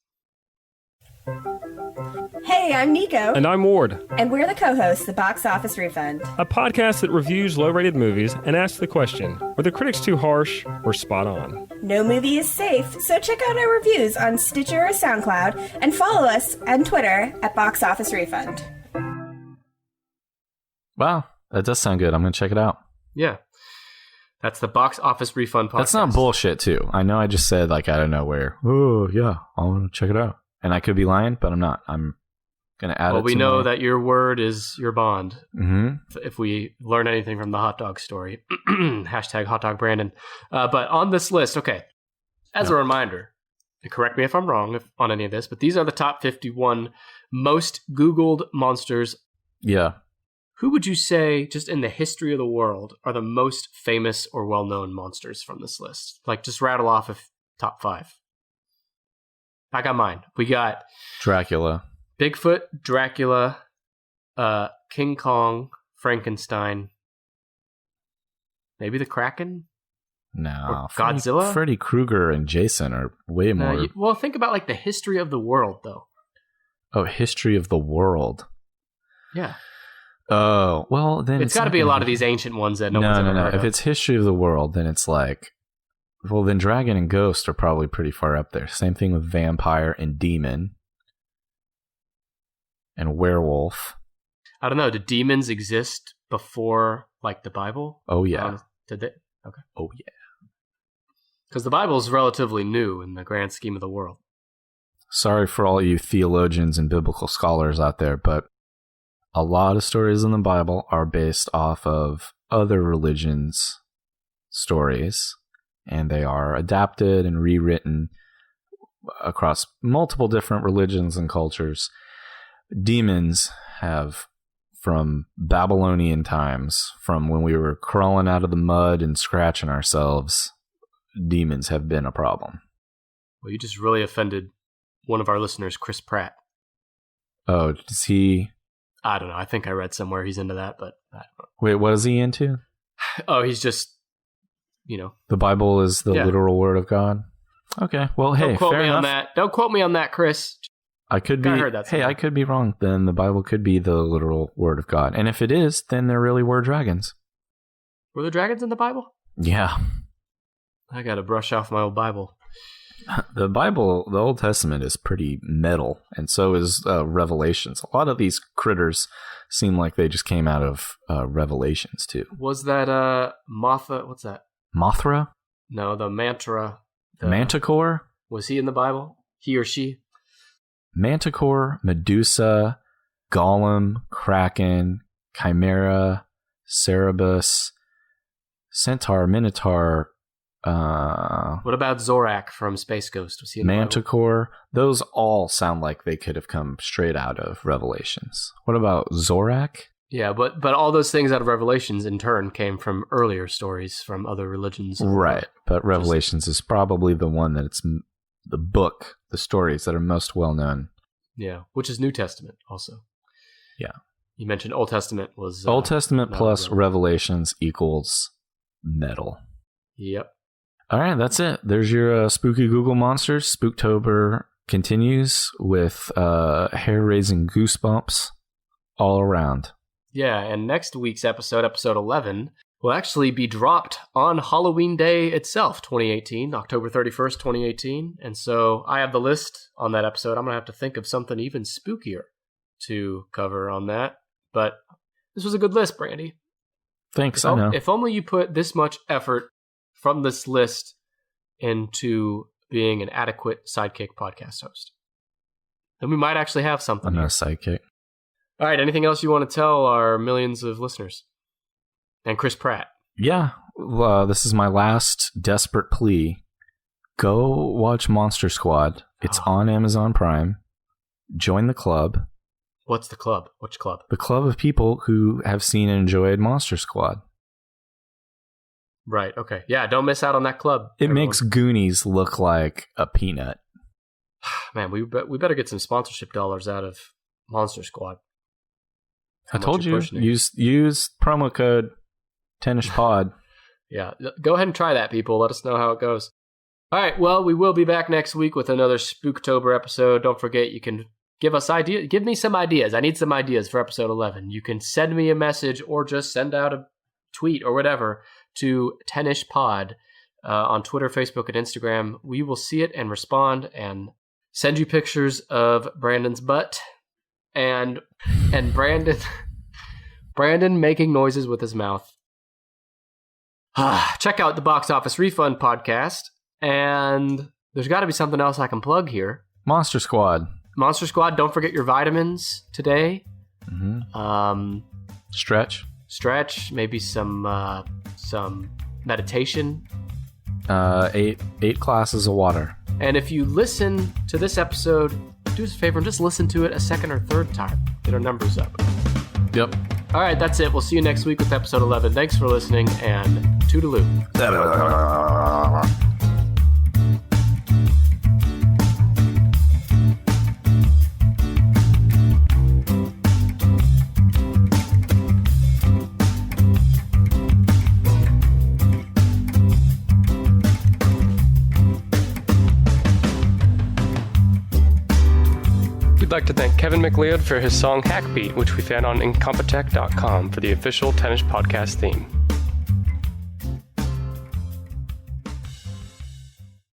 Hey, I'm Nico. And I'm Ward. And we're the co-hosts of Box Office Refund, a podcast that reviews low-rated movies and asks the question, were the critics too harsh or spot on? No movie is safe, so check out our reviews on Stitcher or SoundCloud and follow us on Twitter at Box Office Refund. Wow, that does sound good. I'm going to check it out. Yeah. That's the Box Office Refund podcast. That's not bullshit, too. I know I just said, like, out of nowhere, oh, yeah, I want to check it out. And I could be lying, but I'm not. I'm going to add it to Well, we know that your word is your bond. Mm-hmm. If we learn anything from the hot dog story. Hashtag hot dog Brandon. But on this list, okay, as a reminder, and correct me if I'm wrong on any of this, but these are the top 51 most Googled monsters. Yeah. Who would you say, just in the history of the world, are the most famous or well-known monsters from this list? Like, just rattle off of top 5. I got mine. We got Dracula, Bigfoot, Dracula, King Kong, Frankenstein, maybe the Kraken? No. Or Godzilla? Freddy Krueger and Jason are way more... well, think about like the history of the world, though. Oh, history of the world. Yeah. Oh, well, then it's got to be a lot of these ancient ones that no one's ever heard of. If it's history of the world, then it's like, well, then dragon and ghost are probably pretty far up there. Same thing with vampire and demon and werewolf. I don't know. Did demons exist before, like, the Bible? Oh, yeah. Did they? Okay. Oh, yeah. Because the Bible is relatively new in the grand scheme of the world. Sorry for all you theologians and biblical scholars out there, but a lot of stories in the Bible are based off of other religions' stories, and they are adapted and rewritten across multiple different religions and cultures. Demons have, from Babylonian times, from when we were crawling out of the mud and scratching ourselves, demons have been a problem. Well, you just really offended one of our listeners, Chris Pratt. Oh, does he... I don't know. I think I read somewhere he's into that, but I don't know. Wait, what is he into? Oh, he's just, The Bible is the literal word of God? Okay, well, hey, fair enough. On that. Don't quote me on that, Chris. I could be. I could be wrong. Then the Bible could be the literal word of God. And if it is, then there really were dragons. Were there dragons in the Bible? Yeah. I got to brush off my old Bible. The Bible, the Old Testament, is pretty metal, and so is Revelations. A lot of these critters seem like they just came out of Revelations, too. Was that Mothra? What's that? Mothra? No, the Mantra. Manticore? Was he in the Bible? He or she? Manticore, Madusa, Golem, Kraken, Chimera, Cerberus, Centaur, Minotaur. What about Zorak from Space Ghost? Was he in the Manticore? Bible? Those all sound like they could have come straight out of Revelations. What about Zorak? Yeah, but all those things out of Revelations in turn came from earlier stories from other religions. Right, but Revelations is probably the one that it's the book, the stories that are most well known. Yeah, which is New Testament also. Yeah. You mentioned Old Testament was... Old Testament plus Revelations equals metal. Yep. All right, that's it. There's your spooky Google monsters. Spooktober continues with hair-raising goosebumps all around. Yeah, and next week's episode 11, will actually be dropped on Halloween Day itself, 2018, October 31st, 2018. And so I have the list on that episode. I'm going to have to think of something even spookier to cover on that. But this was a good list, Brandy. Thanks, I know. If only you put this much effort from this list into being an adequate sidekick podcast host, then we might actually have something. I'm not a sidekick. All right, anything else you want to tell our millions of listeners? And Chris Pratt. Yeah, this is my last desperate plea. Go watch Monster Squad. It's on Amazon Prime. Join the club. What's the club? Which club? The club of people who have seen and enjoyed Monster Squad. Right, okay. Yeah, don't miss out on that club. It makes Goonies look like a peanut. Man, we better get some sponsorship dollars out of Monster Squad. I told you, use promo code TennisPod. Yeah, go ahead and try that, people. Let us know how it goes. All right, well, we will be back next week with another Spooktober episode. Don't forget, you can give us ideas. Give me some ideas. I need some ideas for episode 11. You can send me a message or just send out a tweet or whatever to 10ishpod on Twitter, Facebook, and Instagram. We will see it and respond and send you pictures of Brandon's butt and Brandon making noises with his mouth. Check out the Box Office Refund podcast, and there's got to be something else I can plug here. Monster Squad. Monster Squad, don't forget your vitamins today. Mm-hmm. Stretch, maybe some meditation. 8 glasses of water. And if you listen to this episode, do us a favor and just listen to it a second or third time. Get our numbers up. Yep. All right, that's it. We'll see you next week with episode 11. Thanks for listening, and toodaloo. We'd like to thank Kevin MacLeod for his song Hackbeat, which we found on Incompetech.com for the official 10ish podcast theme.